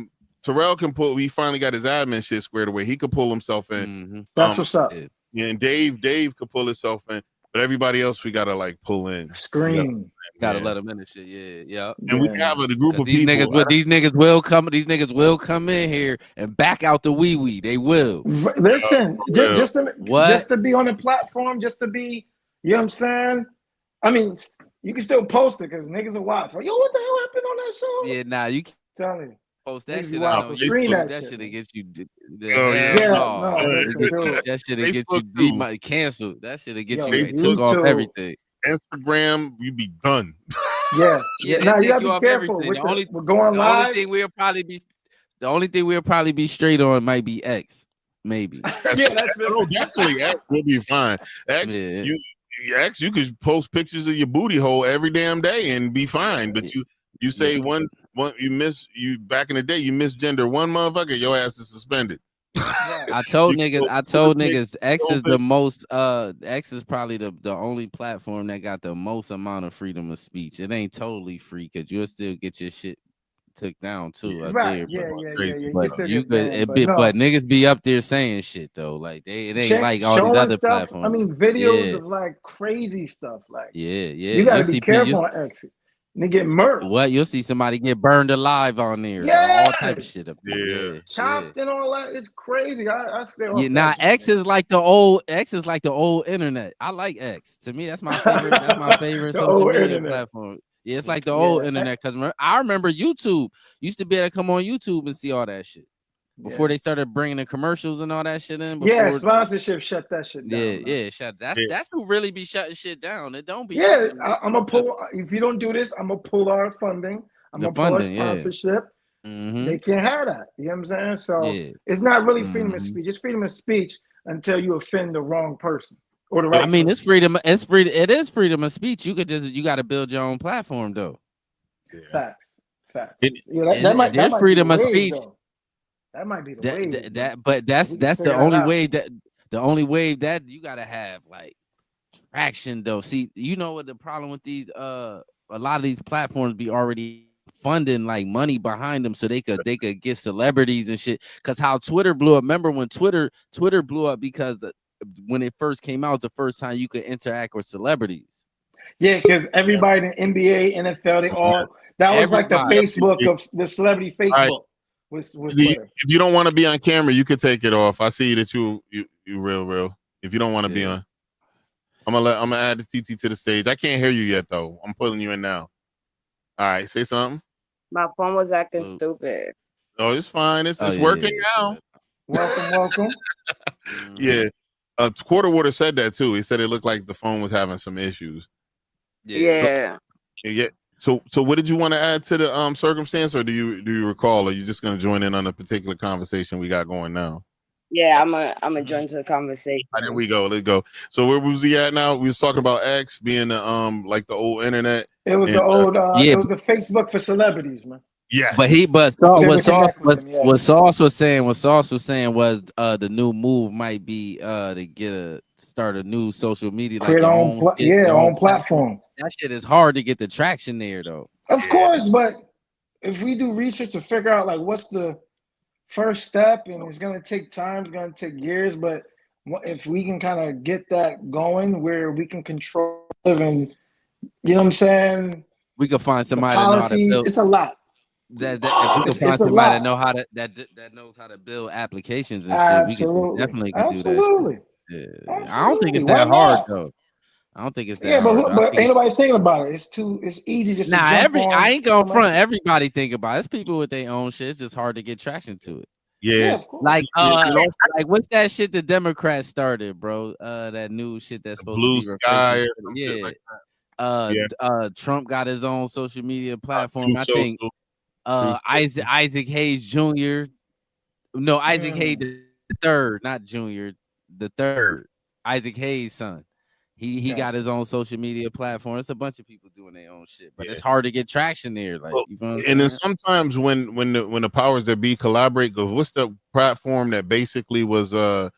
S1: Terrell can pull. We finally got his admin shit squared away. He could pull himself in.
S16: That's what's up.
S1: Yeah, and Dave could pull himself in. But everybody else, we gotta like pull in.
S16: Screen.
S4: Gotta let them in and shit. Yeah.
S1: And we have a group of
S4: these
S1: people.
S4: These niggas will come in here and back out the wee. They will.
S16: Listen, just to be on the platform, just to be, you know what I'm saying? I mean, you can still post it because niggas will watch. Like, yo, what the hell happened on that show?
S4: Yeah, nah, you can
S16: tell me.
S4: Post that
S16: Niggas
S4: shit
S16: watch
S4: out on
S16: screen
S4: YouTube.
S16: that
S4: shit
S16: shit.
S4: gets you.
S16: That
S4: shit gets you
S1: Facebook,
S4: canceled. That shit gets
S1: Yo,
S4: you took off everything.
S1: Instagram, you be done.
S16: Yeah.
S4: Now
S16: you gotta be careful. We're going live.
S4: The only thing we'll probably be straight on might be X, maybe.
S1: Definitely X will be fine. X, you could post pictures of your booty hole every damn day and be fine. But you say one you back in the day you misgender one motherfucker, your ass is suspended.
S4: I told niggas X is the most X is probably the only platform that got the most amount of freedom of speech. It ain't totally free because you'll still get your shit took down too up there. But niggas be up there saying shit though. Like it ain't like all these other platforms.
S16: I mean, videos of like crazy stuff. Like you gotta be careful on X. They get murdered.
S4: What you'll see somebody get burned alive on there. All type of shit up there.
S16: Chopped and all that. It's crazy. I stay off.
S4: X is like the old internet. I like X. To me, that's my favorite. That's my favorite social media platform. Yeah, it's like the old internet. Because I remember YouTube used to be able to come on YouTube and see all that shit before they started bringing the commercials and all that shit in.
S16: Sponsorship shut that shit down.
S4: Shut. That's who really be shutting shit down. It don't be.
S16: I'm gonna pull. If you don't do this, I'm gonna pull our funding. I'm gonna pull our sponsorship. They can't have that. You know what I'm saying? So it's not really freedom of speech. It's freedom of speech until you offend the wrong person or the right.
S4: I mean,
S16: person.
S4: it's freedom. It's free. It is freedom of speech. You got to build your own platform though.
S16: Facts.
S4: There's freedom of speech.
S16: That might be the way.
S4: But that's the only way that you gotta have like traction though. See, you know what the problem with these a lot of these platforms be already funding like money behind them so they could get celebrities and shit. Cause how Twitter blew up. Remember when Twitter blew up because when it first came out, the first time you could interact with celebrities.
S16: Yeah, because everybody in the NBA, NFL, they all that was like the Facebook of the celebrity Facebook.
S1: If you don't want to be on camera, you could take it off. I see that you real. If you don't want to be on, I'm gonna add the TT to the stage. I can't hear you yet though. I'm pulling you in now. All right, say something.
S17: My phone was acting stupid.
S1: Oh, it's fine. It's working now.
S16: Welcome.
S1: Yeah. Quarter Water said that too. He said it looked like the phone was having some issues.
S17: Yeah.
S1: So what did you want to add to the circumstance, or do you recall? Or are you just gonna join in on a particular conversation we got going now?
S17: Yeah, I'm a join to the conversation.
S1: There we go. Let's go. So where was he at now? We was talking about X being the like the old internet.
S16: It was it was the Facebook for celebrities, man.
S1: Yes.
S4: What Sauce was saying was the new move might be to start a new social media, like
S16: own platform.
S4: That shit is hard to get the traction there though.
S16: Of course, but if we do research to figure out like what's the first step, and it's gonna take time, it's gonna take years, but if we can kind of get that going where we can control it, and you know what I'm saying,
S4: we could find somebody to know how to build.
S16: It's a lot.
S4: If we could find somebody that knows how to build applications and shit, we could definitely do that. Yeah. I don't think it's that hard though. I don't think it's that hard.
S16: But ain't nobody thinking about it. It's easy just
S4: I ain't gonna front. Everybody think about it. It's people with their own shit. It's just hard to get traction to it.
S1: Yeah.
S4: Like what's that shit the Democrats started, bro? That new shit that's supposed
S1: Blue
S4: to be
S1: Sky
S4: replacing.
S1: or some shit like that.
S4: Trump got his own social media platform. I think Isaac Hayes Jr. No, Isaac Hayes the third, not Junior, the third. Isaac Hayes' son. He got his own social media platform. It's a bunch of people doing their own shit, but it's hard to get traction there. Like, you know
S1: and then sometimes when the powers that be collaborate, go, what's the platform that basically was they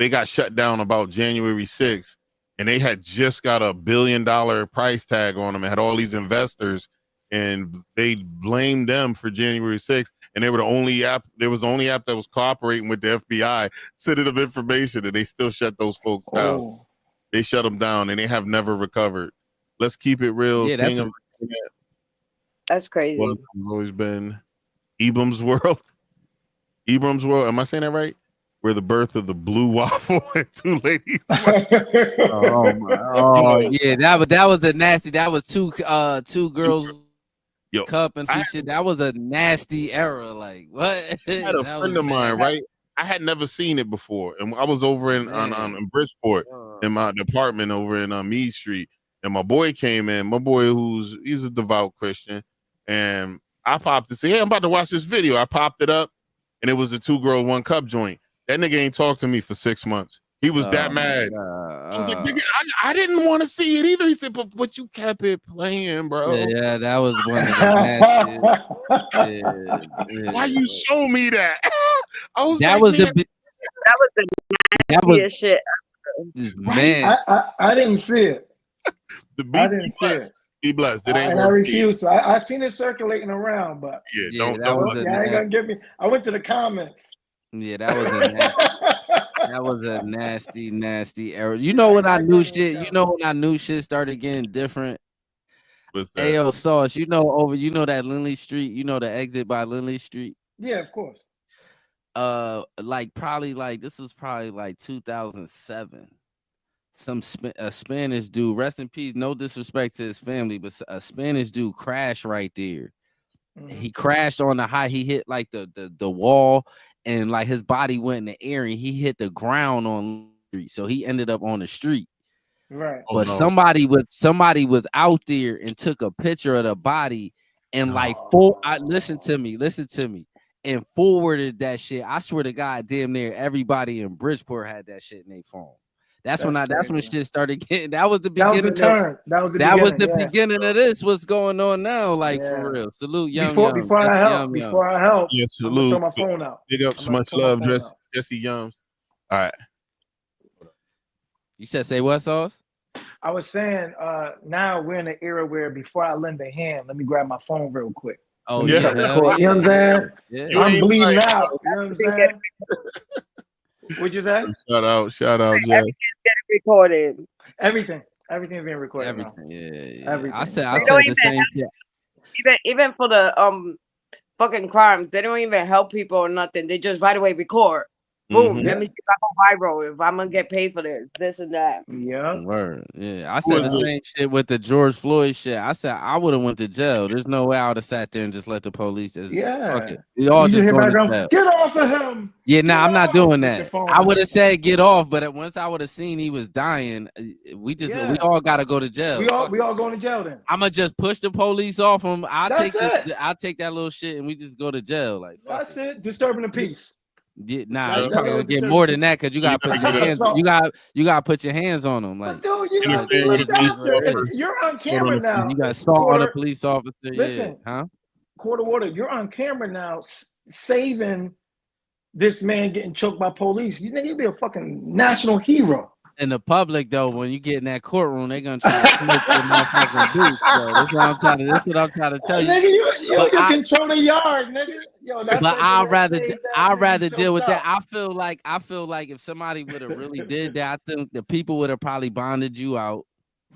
S1: got shut down about January 6th, and they had just got $1 billion price tag on them and had all these investors, and they blamed them for January 6th, and they were the only app. There was the only app that was cooperating with the FBI, sending them information, and they still shut those folks down.
S16: Oh.
S1: They shut them down, and they have never recovered. Let's keep it real.
S4: Yeah,
S1: King of the internet
S17: That's crazy.
S1: was always been Ibram's World. Ibram's World. Am I saying that right? Where the birth of the blue waffle and two ladies.
S4: Oh yeah, that was a nasty. That was two girls.
S1: Yo,
S4: cup and shit. That was a nasty era. Like what?
S1: I had a friend of mine, right? I had never seen it before, and I was over in Bridgeport in my apartment over in Meade Street, and my boy came in. My boy, he's a devout Christian, and I popped it. Say, hey, I'm about to watch this video. I popped it up, and it was a 2-girl 1 cup joint. That nigga ain't talked to me for 6 months. He was that mad. I was like, nigga, I didn't want to see it either. He said, but you kept it playing, bro.
S4: Yeah, that was one of the
S1: Why you show me that? I was
S4: that
S1: like,
S4: was
S1: man,
S17: that was the shit.
S4: Man,
S16: I didn't see it.
S1: I didn't see it. Be blessed. It ain't
S16: and I refuse to. I seen it circulating around, but
S1: don't
S16: ain't gonna get me. I went to the comments.
S4: Yeah, that was a nasty era. You know when I knew shit. You know when I knew shit started getting different.
S1: What's that?
S4: Ayo, Sauce. You know that Lindley Street. You know the exit by Lindley Street.
S16: Yeah, of course.
S4: This was probably like 2007. A Spanish dude. Rest in peace. No disrespect to his family, but a Spanish dude crashed right there. He crashed on the high. He hit like the wall. And like his body went in the air and he hit the ground on the street. So he ended up on the street.
S16: Right.
S4: But somebody was out there and took a picture of the body and listen to me, and forwarded that shit. I swear to God, damn near everybody in Bridgeport had that shit in their phone. That's when shit started getting. That was the beginning. That was the beginning of this. What's going on now? Like for real. Salute,
S16: Before I help.
S1: Yeah, salute.
S16: Throw my phone out.
S1: Big up, so much love, Jesse Yums. All right.
S4: You said say what, Sauce?
S16: I was saying, now we're in an era where before I lend a hand, let me grab my phone real quick.
S4: Oh
S16: yeah. You know what I'm saying?
S4: Yeah.
S16: I'm bleeding out. You know what I'm saying? What'd you say?
S1: Shout out, Jeff.
S17: Everything's getting recorded.
S16: Everything's being recorded.
S4: Everything, yeah.
S16: Everything.
S4: I said the same shit.
S17: Even for the fucking crimes, they don't even help people or nothing. They just right away record. Boom. Let me see if I go viral. If I'm gonna get paid for this and that.
S16: Yeah.
S4: Word. Yeah. I said the same shit with the George Floyd shit. I said I would have went to jail. There's no way I would have sat there and just let the police. We all just go to jail.
S16: Get off of him.
S4: Yeah, I'm not doing that. I would have said get off, but once I would have seen he was dying, we all gotta go to jail.
S16: We all going to jail then.
S4: I'm gonna just push the police off him. I'll take that little shit and we just go to jail. Like
S16: that's it. Disturbing the peace.
S4: Yeah, you probably gonna get more than that because you gotta put your hands. You gotta put your hands on them. Like,
S16: dude, you're on camera now.
S4: You got assault on a police officer.
S16: Listen,
S4: huh?
S16: Quarter water. You're on camera now, saving this man getting choked by police. You think you'd be a fucking national hero?
S4: In the public, though, when you get in that courtroom, they're gonna try to smoke your motherfucking boots. So that's what I'm trying to tell you.
S16: Nigga, you control the yard, nigga. Yo, that's
S4: but I'd rather deal with that. I feel like if somebody would have really did that, I think the people would have probably bonded you out.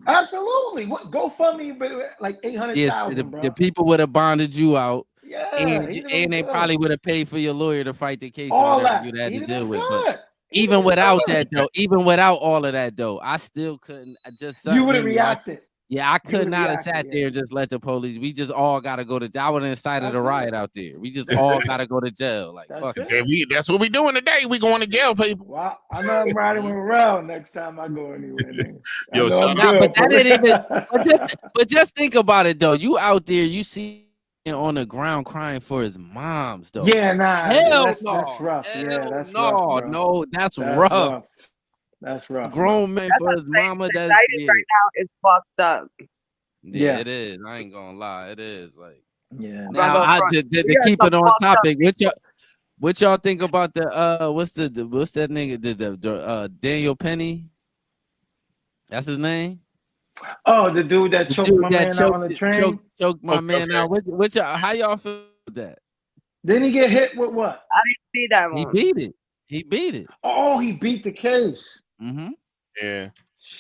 S16: Absolutely. What GoFundMe, but like 800,000.
S4: Yes, the people would have bonded you out.
S16: Yeah,
S4: and they probably would have paid for your lawyer to fight the case.
S16: All
S4: or whatever
S16: that
S4: you had to deal with.
S16: But
S4: even without that, though, even without all of that, though, I still couldn't.
S16: You would have reacted.
S4: Yeah, I could not have sat there and just let the police. We just all gotta go to jail. I would have incited a riot out there. We just all gotta go to jail. Like fuck it.
S1: That's what we doing today. We going to jail, people.
S16: Well, I know I'm riding with around next time I go anywhere.
S1: Yo,
S4: but that ain't even. But just think about it though. You out there, you see on the ground crying for his moms though.
S16: Yeah, nah.
S4: That's
S16: rough. That's
S4: rough. No, that's rough.
S16: That's rough.
S4: Grown man for his mama. That's
S17: right now is fucked up.
S4: Yeah, it is. I ain't gonna lie, it is. Like,
S16: yeah.
S4: Now, to keep it on topic, what y'all think about the what's that nigga? The Daniel Penny? That's his name.
S16: Oh, the dude that choked my man out on the train.
S4: Choked my man out. Which how y'all feel with that?
S16: Didn't he get hit with what?
S17: I didn't see that one.
S4: He beat it. He beat it.
S16: Oh, he beat the case.
S4: Mm-hmm.
S1: Yeah.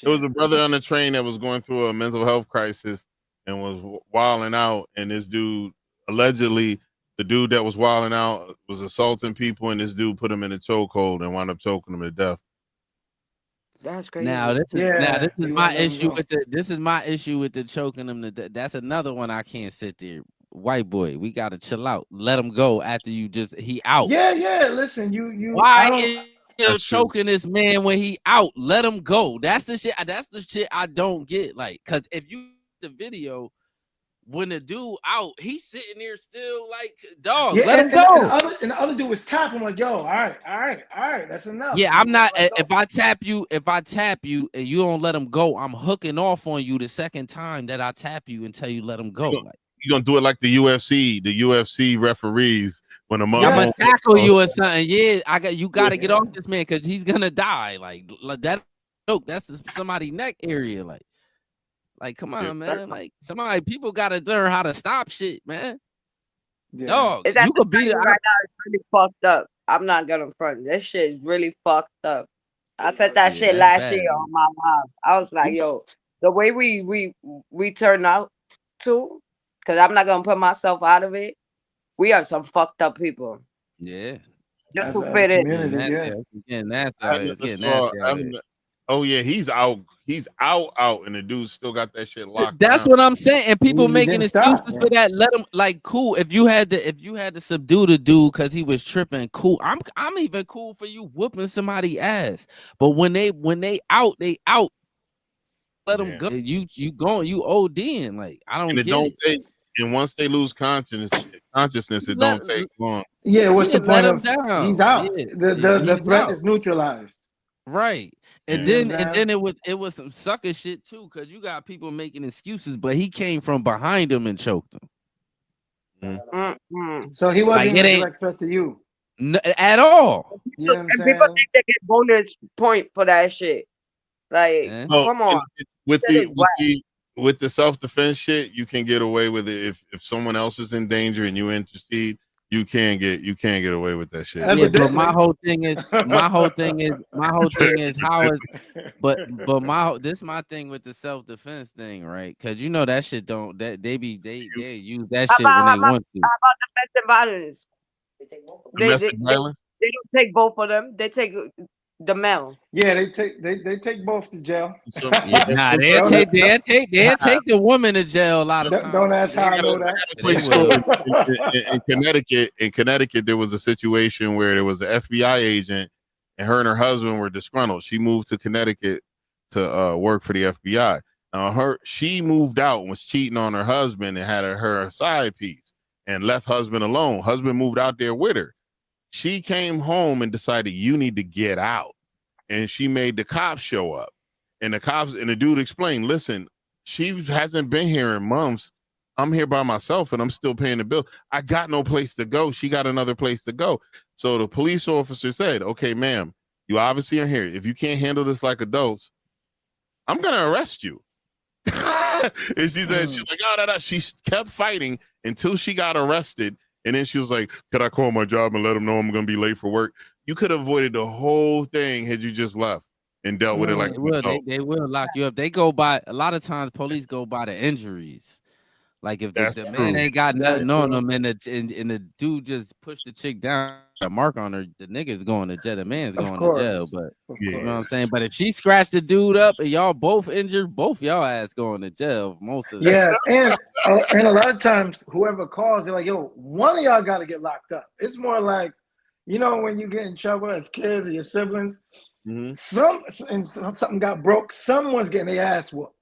S1: It was a brother on the train that was going through a mental health crisis and was wilding out. And this dude, allegedly, the dude that was wilding out was assaulting people, and this dude put him in a chokehold and wound up choking him to death.
S17: That's crazy.
S4: Now this is my issue with the choking him to death. That's another one I can't sit there. White boy, we gotta chill out. Let him go after he out.
S16: Yeah. Listen, you.
S4: Why is you choking this man when he out? Let him go. That's the shit. That's the shit I don't get. Like, cause if you the video when the dude out, he's sitting there still like dog.
S16: Yeah,
S4: let him go.
S16: And the other dude was tapping like, yo, all right, that's enough.
S4: Yeah, I'm not. If I tap you and you don't let him go, I'm hooking off on you the second time that I tap you until you let him go. Like,
S1: you're gonna do it like the UFC referees when a mother
S4: I'm gonna tackle you or something. Yeah, you gotta get off this man because he's gonna die. Like that joke, that's somebody's neck area. Like come on, man. Like people gotta learn how to stop shit, man.
S16: Yeah.
S4: Dog, you could beat it
S17: right now. It's really fucked up. I'm not gonna front. This shit is really fucked up. I said that shit last year on my live. I was like, yo, the way we turn out to. Because I'm not gonna put myself out of it. We are some fucked up people.
S4: Yeah.
S17: Just to fit in.
S1: Oh yeah, he's out. He's out, and the dude still got that shit locked.
S4: That's
S1: down.
S4: what I'm saying. And people making excuses for that. Let him cool. If you had to subdue the dude because he was tripping, cool. I'm even cool for you whooping somebody ass. But when they out, they out. Let them go. You ODing. Like I don't.
S1: And it
S4: get
S1: don't
S4: it.
S1: take. And once they lose consciousness, it don't take long.
S16: Yeah, what's the point of
S4: down.
S16: He's out?
S4: Yeah.
S16: The threat
S4: out.
S16: is neutralized.
S4: Right. And then it was some sucker shit too, because you got people making excuses, but he came from behind him and choked him.
S16: So he wasn't a direct threat to you.
S4: At all.
S16: You know what I'm
S17: and
S16: saying?
S17: people think they get bonus point for that shit. Like, come on.
S1: With the self-defense shit, you can get away with it if someone else is in danger and you intercede. You can't get away with that shit.
S4: Yeah, but my whole thing is how is this my thing with the self-defense thing, right? Because you know that shit don't they use that shit when they want to.
S17: How about domestic violence?
S1: Domestic violence?
S17: They don't take both of them. They take the male.
S16: Yeah, they take both to jail.
S1: So,
S4: they'll take the woman to jail a lot of times.
S16: Don't ask how I know
S1: that. In Connecticut, there was a situation where there was an FBI agent, and her and her husband were disgruntled. She moved to Connecticut to work for the FBI. Now she moved out and was cheating on her husband and had her side piece and left husband alone. Husband moved out there with her. She came home and decided you need to get out. And she made the cops show up. And the dude explained, listen, she hasn't been here in months. I'm here by myself and I'm still paying the bill. I got no place to go. She got another place to go. So the police officer said, okay, ma'am, you obviously are here. If you can't handle this like adults, I'm going to arrest you. And she said, she's like, oh, no. She kept fighting until she got arrested. And then she was like, could I call my job and let them know I'm going to be late for work? You could have avoided the whole thing had you just left and dealt with it like
S4: they will lock you up. They go by, a lot of times police go by the injuries. Like if the man ain't got nothing on him and the dude just pushed the chick down, a mark on her, the nigga's going to jail. The man's going to jail. But you know what I'm saying? But if she scratched the dude up and y'all both injured, both y'all ass going to jail most of the
S16: time. Yeah, and a lot of times whoever calls, they're like, yo, one of y'all got to get locked up. It's more like, you know, when you get in trouble as kids or your siblings, something got broke, someone's getting their ass whooped.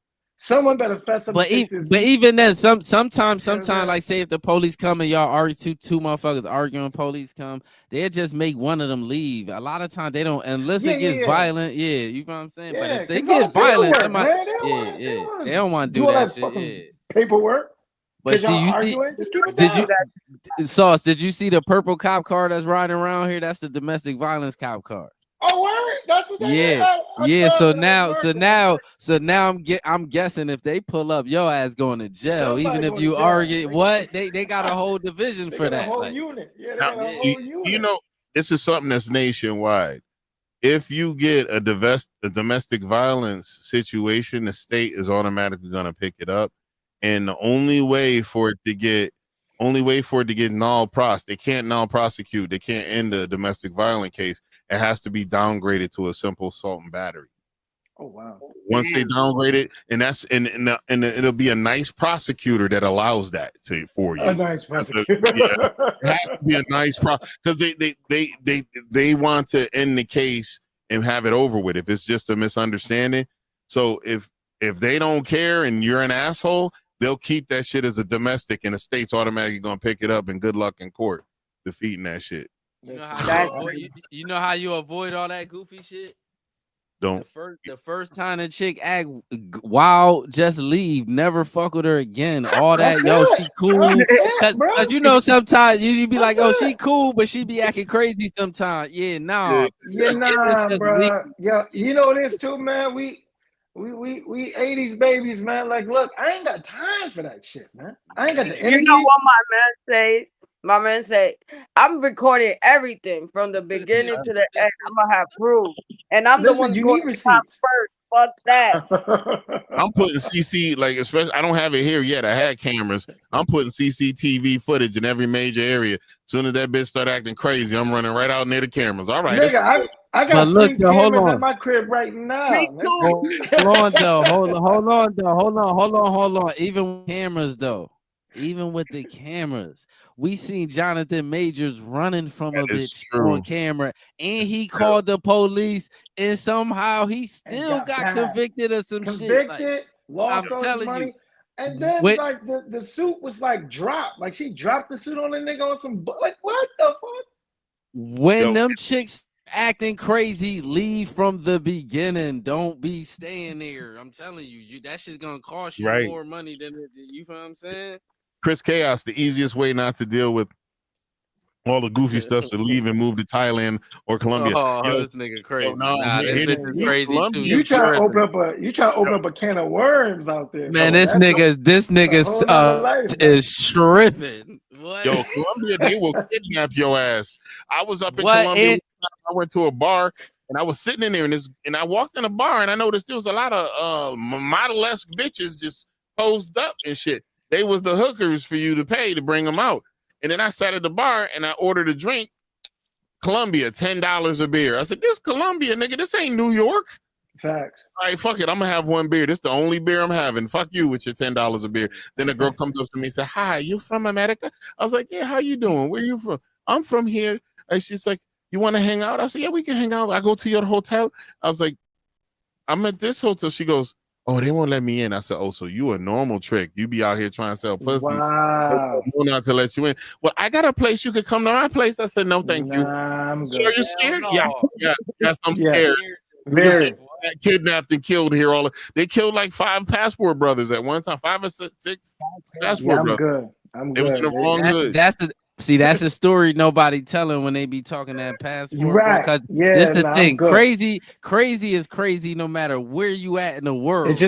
S16: Someone better fess up.
S4: But even then, sometimes, like say if the police come and y'all argue, two motherfuckers arguing, police come, they'll just make one of them leave. A lot of times they don't, unless it gets violent. Yeah, you know what I'm saying. But if they get violent, somebody, they don't want to do that shit. Yeah,
S16: paperwork.
S4: But see, Sauce, did you see the purple cop car that's riding around here? That's the domestic violence cop car.
S16: Oh, what? That's what they
S4: Yeah,
S16: did.
S4: So now I'm guessing if they pull up, your ass going to jail.
S16: Somebody
S4: Even if
S16: going to
S4: you
S16: jail.
S4: argue, what they got a whole division
S16: They
S4: for
S16: got a
S4: that.
S16: whole
S4: Like,
S16: unit. Yeah, they
S1: Now,
S16: got a whole unit.
S1: you know, this is something that's nationwide. If you get a domestic violence situation, the state is automatically going to pick it up, and the only way for it to get null pros, they can't null prosecute, they can't end a domestic violence case. It has to be downgraded to a simple assault and battery.
S16: Oh wow!
S1: Once they downgrade it, and it'll be a nice prosecutor that allows that for you.
S16: A nice prosecutor.
S1: Yeah, it has to be a nice because they want to end the case and have it over with. If it's just a misunderstanding, so if they don't care and you're an asshole, they'll keep that shit as a domestic, and the state's automatically gonna pick it up. And good luck in court defeating that shit.
S4: you know how you avoid all that goofy shit?
S1: Don't.
S4: The first time the chick act wild, just leave. Never fuck with her again. All that, yo, she cool. Cause you know sometimes you be like, oh, she cool, but she be acting crazy sometimes. Yeah, nah.
S16: Yeah, nah, bro. Yo, you know this too, man. We 80s babies, man. Like, look, I ain't got time for that shit, man. I ain't got the energy.
S17: You know what my man says? My man say, I'm recording everything from the beginning to the end. I'm gonna have proof. And I'm the one going to top first. Fuck that.
S1: I'm putting CC, like, especially, I don't have it here yet. I had cameras. I'm putting CCTV footage in every major area. As soon as that bitch start acting crazy, I'm running right out near the cameras. All right.
S16: Nigga, I got three cameras at my crib right now.
S4: Hold on. Even with cameras, though. Even with the cameras, we seen Jonathan Majors running from a bitch on camera, and he called the police, and somehow he still got convicted of some shit. Like,
S16: lost
S4: I'm
S16: all his
S4: telling
S16: money.
S4: you.
S16: And then like the suit was like dropped. Like she dropped the suit on the nigga on some like what the fuck?
S4: When them chicks acting crazy, leave from the beginning. Don't be staying there. I'm telling you, that shit's gonna cost you more money than it. You feel what I'm saying?
S1: Chris Chaos, the easiest way not to deal with all the goofy stuff to leave and move to Thailand or Colombia.
S4: Oh, this nigga crazy. This bitch is crazy too.
S16: You try to open up a can of worms out there.
S4: Man, this nigga is tripping. What?
S1: Yo, Colombia, they will kidnap your ass. I was up in Colombia. I went to a bar and I was sitting in there and I walked in a bar and I noticed there was a lot of model-esque bitches just posed up and shit. They was the hookers for you to pay to bring them out. And then I sat at the bar and I ordered a drink. Colombia, $10 a beer. I said, this Colombia, nigga, this ain't New York.
S16: Facts.
S1: All right, fuck it. I'm gonna have one beer. This is the only beer I'm having. Fuck you with your $10 a beer. Then a girl comes up to me and said, hi, you from America? I was like, yeah, how you doing? Where you from? I'm from here. And she's like, you want to hang out? I said, yeah, we can hang out. I go to your hotel. I was like, I'm at this hotel. She goes, oh, they won't let me in. I said, oh, so you a normal trick. You be out here trying to sell pussy.
S16: Wow.
S1: Not to let you in. Well, I got a place. You could come to my place. I said, no, thank you.
S16: I'm
S1: so are you scared?
S16: No.
S1: Yes, I'm scared.
S16: Very.
S1: Kidnapped and killed here. They killed like 5 passport brothers at one time. 5 or 6 passport brothers.
S16: Good. I'm
S1: good. It was in the wrong hood.
S4: That's the story nobody telling when they be talking that passport.
S16: Right.
S4: Because this the thing. Crazy is crazy no matter where you at in the world.
S16: It's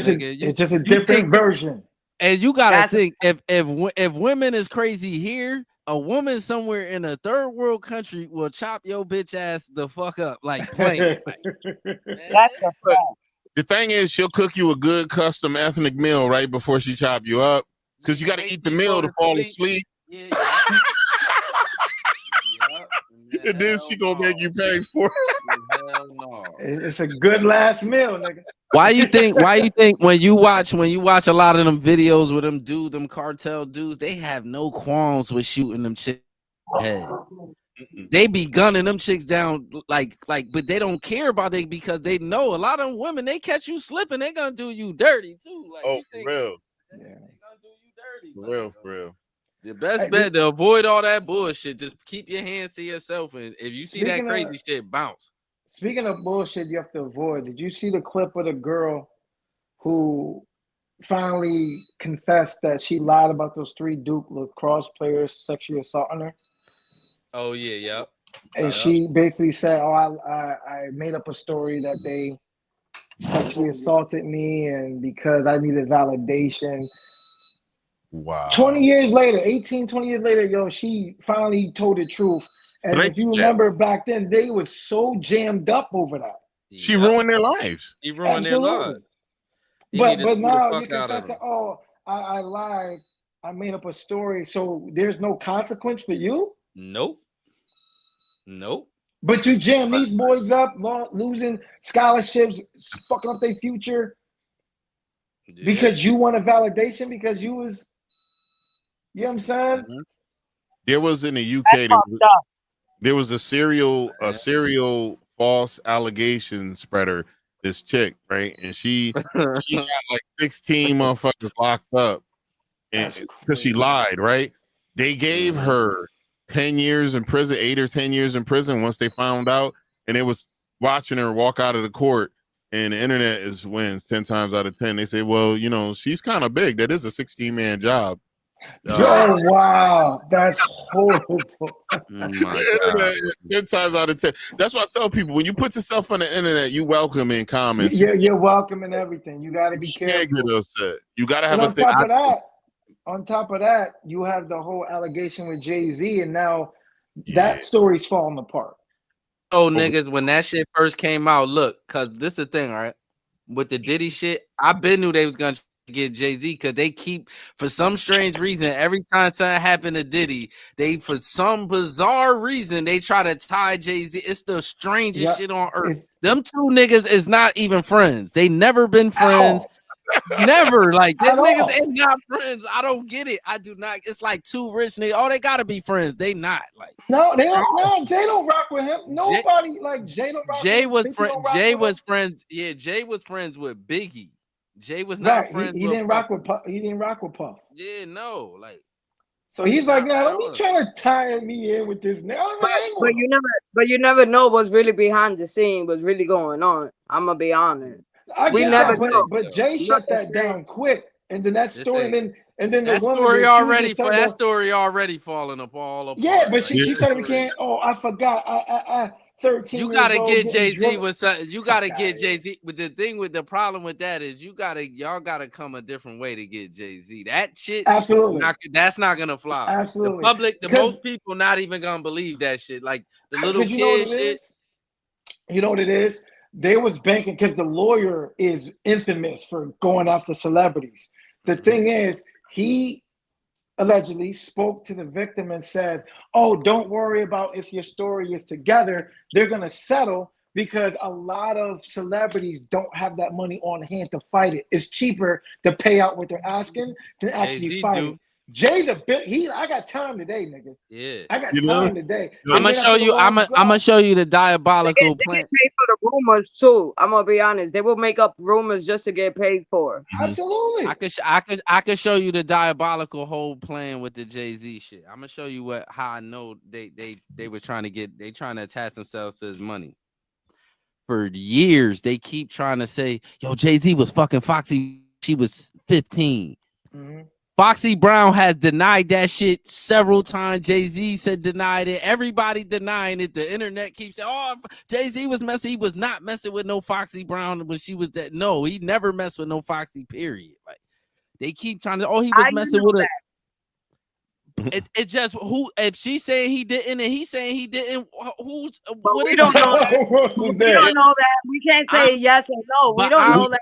S16: just a different version.
S4: And you gotta think if women is crazy here, a woman somewhere in a third world country will chop your bitch ass the fuck up like plain.
S17: That's a fact.
S1: The thing is, she'll cook you a good custom ethnic meal right before she chop you up, because you got to eat the meal to fall asleep.
S4: Yeah.
S1: And then she gonna make you pay for it.
S4: Hell no.
S16: It's a good last meal, nigga.
S4: Why you think when you watch a lot of them videos with them cartel dudes, they have no qualms with shooting them chicks in the head. They be gunning them chicks down like, but they don't care about it because they know a lot of them women, they catch you slipping, they gonna do you dirty too. Like,
S1: for real.
S4: They gonna do you dirty.
S1: For real.
S4: The best bet to avoid all that bullshit, just keep your hands to yourself, and if you see that crazy shit, bounce.
S16: Speaking of bullshit you have to avoid, did you see the clip of the girl who finally confessed that she lied about those 3 Duke lacrosse players sexually assaulting her?
S4: Oh yeah, yep.
S16: And she basically said, "Oh, I made up a story that they sexually assaulted me, and because I needed validation."
S1: Wow.
S16: 20 years later, 20 years later, yo, she finally told the truth. And
S1: Straight
S16: if you
S1: to jail.
S16: remember back then, they was so jammed up over that.
S1: She ruined their lives.
S4: He ruined their lives.
S16: But now you're confessing, oh, I lied. I made up a story. So there's no consequence for you?
S4: Nope.
S16: But you jam these boys up, losing scholarships, fucking up their future because you want a validation because you was, you know what I'm saying?
S1: There was in the UK, there was a serial false allegation spreader, this chick, right? And she got like 16 motherfuckers locked up because she lied, right? They gave her 10 years in prison, 8 or 10 years in prison once they found out, and they was watching her walk out of the court, and the internet wins 10 times out of 10. They say, well, you know, she's kind of big. That is a 16-man job.
S16: Oh, wow. That's horrible.
S1: Internet, 10 times out of 10. That's why I tell people, when you put yourself on the internet, you welcome in comments.
S16: You're welcome in everything. You got to be careful.
S1: Get upset. You got to have
S16: a thing. On top of that, you have the whole allegation with Jay-Z, and now that story's falling apart.
S4: Oh, niggas, when that shit first came out, look, because this is the thing, right? With the Diddy shit, I been knew they was going to get Jay-Z because they keep, for some strange reason, every time something happened to Diddy, they, for some bizarre reason, they try to tie Jay-Z. It's the strangest shit on earth. Them two niggas is not even friends. They never been friends. Never. Like, them niggas ain't not friends. I don't get it. I do not. It's like two rich niggas. Oh, they gotta be friends. They not. Like,
S16: no, they don't. No, Jay don't rock with him. Nobody like Jay don't rock
S4: Jay
S16: with him.
S4: Jay was friends. Yeah, Jay was friends with Biggie. Jay was not friends.
S16: He didn't rock with Puff. He didn't rock with Puff.
S4: Yeah, no, like.
S16: So he's like, nah, don't be trying to tie me in with this nigga.
S17: But you never know what's really behind the scene, what's really going on. I'm gonna be honest.
S16: We never know. But Jay shut that down quick, and then that story, and then the
S4: that
S16: woman
S4: story already for that story already falling apart.
S16: Yeah, but she started became. Oh, I forgot. I 13.
S4: You gotta get Jay-Z with something. You gotta get Jay-Z. But the thing with the problem with that is y'all gotta come a different way to get Jay-Z. That shit,
S16: absolutely,
S4: that's not gonna fly.
S16: Absolutely,
S4: the public, most people not even gonna believe that shit. Like the little kid shit.
S16: You know what it is? They was banking because the lawyer is infamous for going after celebrities. The thing is, he allegedly spoke to the victim and said, oh, don't worry about if your story is together. They're going to settle because a lot of celebrities don't have that money on hand to fight it. It's cheaper to pay out what they're asking than actually fight it. Jay's a bit. I got time today, nigga.
S4: Yeah,
S16: I got time today.
S4: I'm gonna show you. I'm gonna show you the diabolical plan.
S17: They get paid for the rumors too. I'm gonna be honest. They will make up rumors just to get paid for.
S16: Absolutely.
S4: I could show you the diabolical whole plan with the Jay-Z shit. I'm gonna show you how I know they were trying to attach themselves to his money. For years, they keep trying to say, "Yo, Jay-Z was fucking Foxy. She was 15."
S16: Mm-hmm.
S4: Foxy Brown has denied that shit several times. Jay-Z said denied it. Everybody denying it. The internet keeps saying, oh, Jay-Z was messing. He was not messing with no Foxy Brown when she was that. No, he never messed with no Foxy, period. Like, they keep trying to, he was messing with her. It just, if she's saying he didn't and he's saying he didn't,
S17: we don't know that. We don't know that. We can't say yes or no. We don't know that.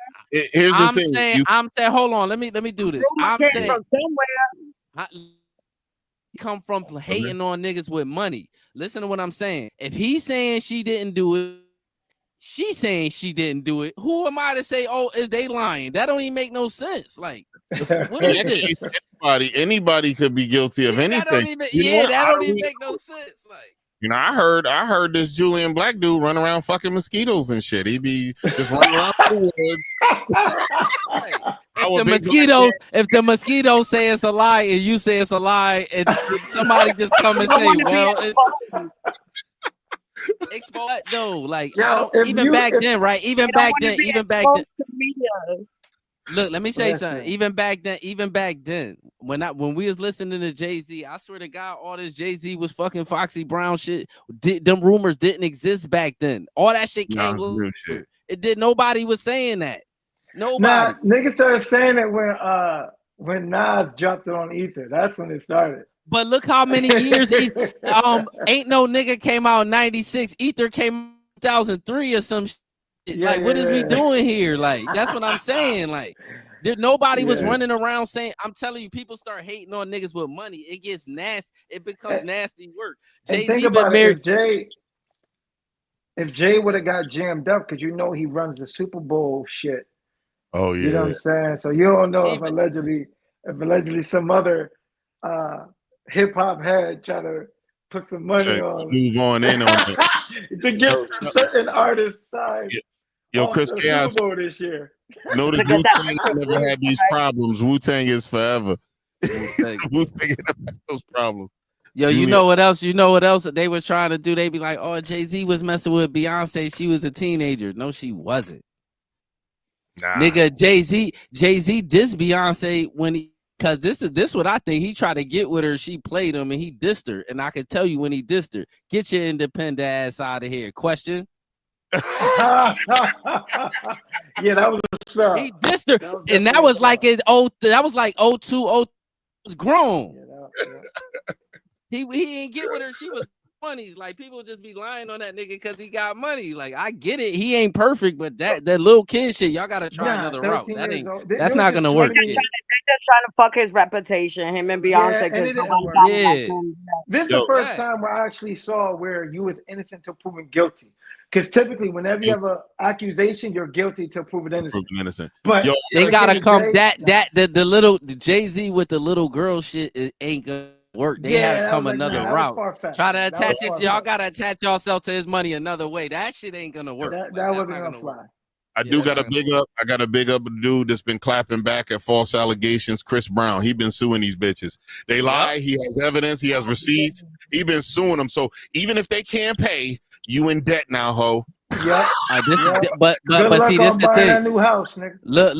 S1: Here's the thing.
S4: I'm saying, hold on. Let me do this. I'm saying
S17: from somewhere.
S4: Come from hating on niggas with money. Listen to what I'm saying. If he's saying she didn't do it, she's saying she didn't do it. Who am I to say, oh, is they lying? That don't even make no sense. Like, what is this?
S1: Anybody could be guilty of anything.
S4: That don't even make no sense. Like,
S1: you know, I heard this Julian Blaq dude run around fucking mosquitoes and shit. He be just running around the woods.
S4: If the mosquito say it's a lie and you say it's a lie, and somebody just come and say, well, expose though. Like, even back then. Look, let me say
S16: Listen.
S4: something. Even back then, when we was listening to Jay-Z, I swear to God, all this Jay-Z was fucking Foxy Brown shit. Them rumors didn't exist back then. All that shit came with
S1: shit.
S4: it. Did nobody was saying that.
S16: Nah,
S4: Nobody.
S16: niggas started saying it when Nas dropped it on Ether. That's when it started.
S4: But look how many years ain't no nigga came out in 96. Ether came in 2003 or some shit.
S16: Yeah,
S4: Like, what is we
S16: yeah.
S4: doing here? Like, that's what I'm saying. Like, nobody was
S16: Yeah.
S4: running around saying, I'm telling you, people start hating on niggas with money. It gets nasty. It becomes nasty work.
S16: And
S4: Jay-Z
S16: think
S4: been
S16: about
S4: married.
S16: it, if Jay would have got jammed up, because you know he runs the Super Bowl shit.
S1: Oh yeah.
S16: You know what I'm saying? So you don't know if allegedly some other hip hop head try to put some money on
S1: Move on in on it.
S16: to get certain artists signed.
S1: Yo,
S16: off
S1: Chris
S16: the
S1: Chaos.
S16: Super Bowl this year.
S1: Notice Wu-Tang never had these problems. Wu-Tang is forever. Wu-Tang never had those problems.
S4: Yo, you know what else? You know what else they were trying to do? They be like, oh, Jay-Z was messing with Beyonce. She was a teenager. No, she wasn't.
S1: Nah.
S4: Nigga, Jay-Z dissed Beyonce when he, cause this what I think. He tried to get with her, she played him, and he dissed her. And I can tell you when he dissed her. Get your independent ass out of here. Question.
S16: Yeah, that was what's up.
S4: He dissed her, and that was like that was like 02, was grown. He ain't get with her. She was 20s. Like, people just be lying on that nigga because he got money. Like, I get it. He ain't perfect, but that little kid shit, y'all gotta try another route. That ain't. That's not gonna work.
S17: They're just trying to fuck his reputation. Him and Beyonce.
S16: and it didn't work. This is the first time where I actually saw where you was innocent till proven guilty. Because typically, whenever you have an accusation, you're guilty till proven innocent.
S1: Innocent.
S16: But
S4: they gotta come. The little Jay-Z with the little girl shit, it ain't gonna work. They had to come another route. Try to attach it. Y'all gotta attach yourself to his money another way. That shit ain't gonna work.
S16: That wasn't gonna fly.
S1: I got a big up. I got a big up dude that's been clapping back at false allegations. Chris Brown. He been suing these bitches. They lie. He has evidence. He has receipts. He been suing them. So even if they can't pay, you in debt now, ho.
S16: Yeah.
S4: But see, this the thing.
S16: That new house, nigga.
S4: Look.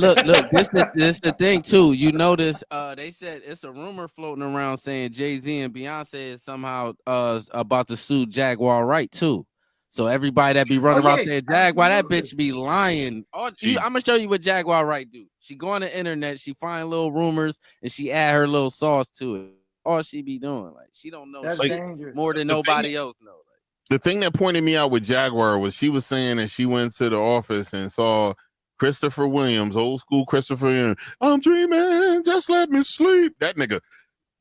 S4: This the thing too. You notice they said it's a rumor floating around saying Jay-Z and Beyonce is somehow about to sue Jaguar Wright too. So everybody that be running around saying Jaguar, that bitch be lying. I'm gonna show you what Jaguar Wright do. She go on the internet, she find little rumors, and she add her little sauce to it. All she be doing, like, she don't know shit more than nobody else knows.
S1: The thing that pointed me out with Jaguar was she was saying that she went to the office and saw Christopher Williams, old school Christopher Williams. I'm dreaming, just let me sleep. That nigga.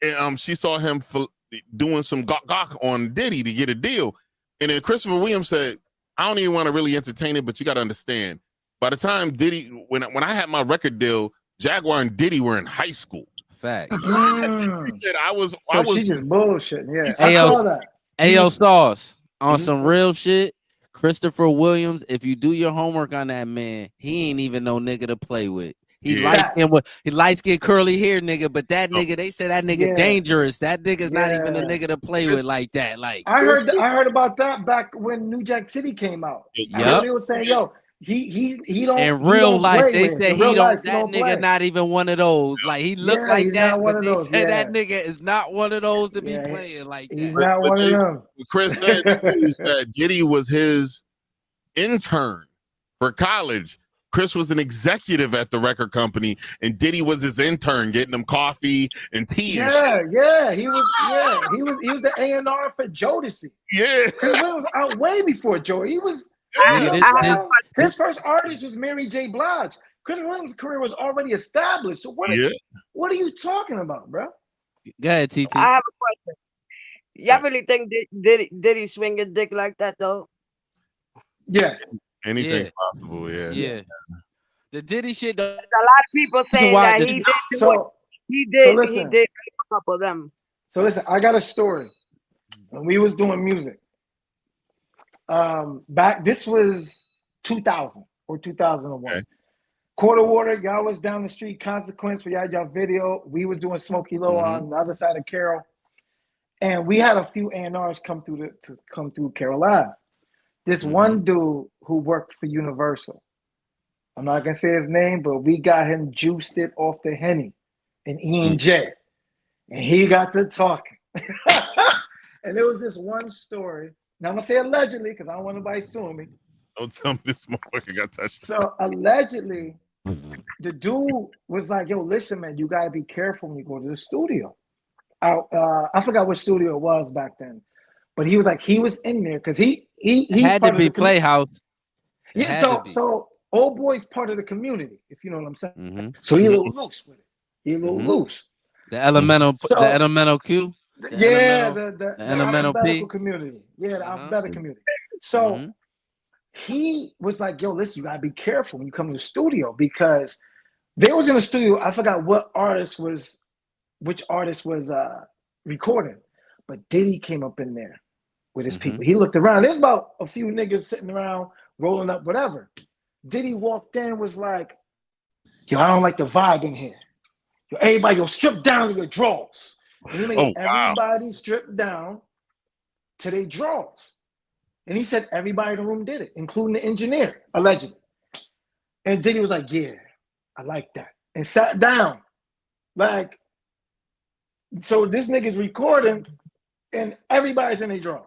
S1: And she saw him doing some gawk on Diddy to get a deal. And then Christopher Williams said, I don't even want to really entertain it, but you got to understand. By the time Diddy, when I had my record deal, Jaguar and Diddy were in high school.
S4: Facts.
S1: He said I was
S16: she just bullshitting. Yeah.
S4: Ayo Sauce. On some real shit, Christopher Williams, if you do your homework on that man, he ain't even no nigga to play with. He light skinned curly hair nigga, but that nigga, they say that nigga dangerous. That nigga's not even a nigga to play with like that. Like,
S16: I heard about that back when New Jack City came out.
S4: Yep.
S16: They were saying, yo, he don't.
S4: In real life, they said he don't. That
S16: nigga
S4: play. Not even one of those. Like, he looked like that, but they said that nigga is not one of those to be playing like that.
S16: He's not one of them.
S1: Chris said that Diddy was his intern for college. Chris was an executive at the record company, and Diddy was his intern, getting him coffee and tea. And
S16: shit. He was the A&R for Jodeci.
S1: Yeah,
S16: Chris Williams was out way before Joe. He was. His first artist was Mary J. Blige. Chris Williams' career was already established. So what are you talking about, bro?
S4: Go ahead, TT.
S17: I have a question. Y'all really think did he swing his dick like that though?
S16: Yeah.
S1: Anything's possible,
S4: yeah. The Diddy shit.
S17: There's a lot of people saying that he did a couple of them.
S16: So listen, I got a story. When we was doing music, this was 2000 or 2001. Okay. Quarter Water, y'all was down the street. Consequence, we had y'all video. We was doing Smokey Low on the other side of Carroll, and we had a few A&Rs come through Carroll Ave. This one dude who worked for Universal, I'm not gonna say his name, but we got him juiced it off the Henny and E&J. And he got to talking. And there was this one story. Now I'm gonna say allegedly because I don't want nobody suing me.
S1: Don't tell me this motherfucker got touched.
S16: So allegedly, the dude was like, "Yo, listen, man, you gotta be careful when you go to the studio." I forgot what studio it was back then, but he was like, he was in there because he's
S4: had
S16: part
S4: to be
S16: of the
S4: Playhouse.
S16: Yeah, so old boy's part of the community, if you know what I'm saying.
S4: Mm-hmm.
S16: So he a little loose with it. He a little loose.
S4: The elemental, the elemental Q.
S16: The
S4: elemental
S16: alphabetical
S4: P.
S16: community. Yeah, the alphabetical community. So he was like, "Yo, listen, you gotta be careful when you come to the studio because they was in the studio. I forgot which artist was recording, but Diddy came up in there with his people. He looked around. There's about a few niggas sitting around rolling up, whatever. Diddy walked in, was like, "Yo, I don't like the vibe in here. Yo, everybody, yo, strip down to your drawers." And he made everybody strip down to their drawers. And he said everybody in the room did it, including the engineer, allegedly. And Diddy was like, "Yeah, I like that." And sat down. Like, so this nigga's recording and everybody's in their drawers.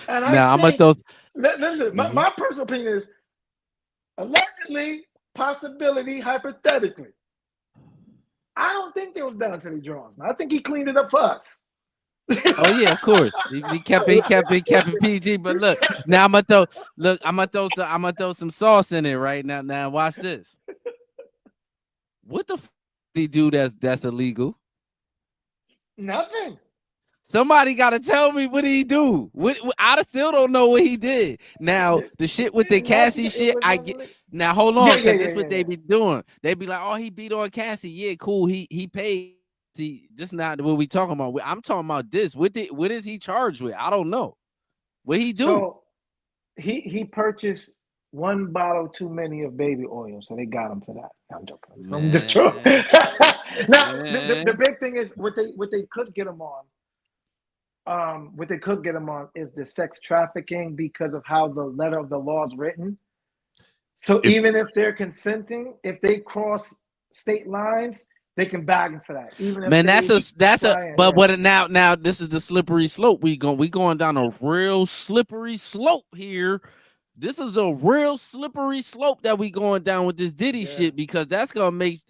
S16: And
S4: I'm at those.
S16: Listen, my personal opinion is allegedly, possibility, hypothetically. I don't think they was down to the drawers. I think he cleaned it up for us.
S4: Oh yeah, of course. He kept it PG. But look, now I'm gonna throw some sauce in it right now. Now watch this. What the f he do that's illegal?
S16: Nothing.
S4: Somebody got to tell me what he do. I still don't know what he did. Now the shit with the Cassie shit, I get. Now hold on, because that's what they be doing. They be like, "Oh, he beat on Cassie. Yeah, cool. He paid." See, this not what we talking about. I'm talking about this. What is he charged with? I don't know. What he do?
S16: So he purchased one bottle too many of baby oil, so they got him for that. I'm joking. I'm just trolling. Now the big thing is what they could get him on. What they could get him on is the sex trafficking because of how the letter of the law is written. So even if they're consenting, if they cross state lines, they can bag him for that. Even if
S4: but now this is the slippery slope. We going down a real slippery slope here. This is a real slippery slope that we going down with this Diddy shit because that's gonna make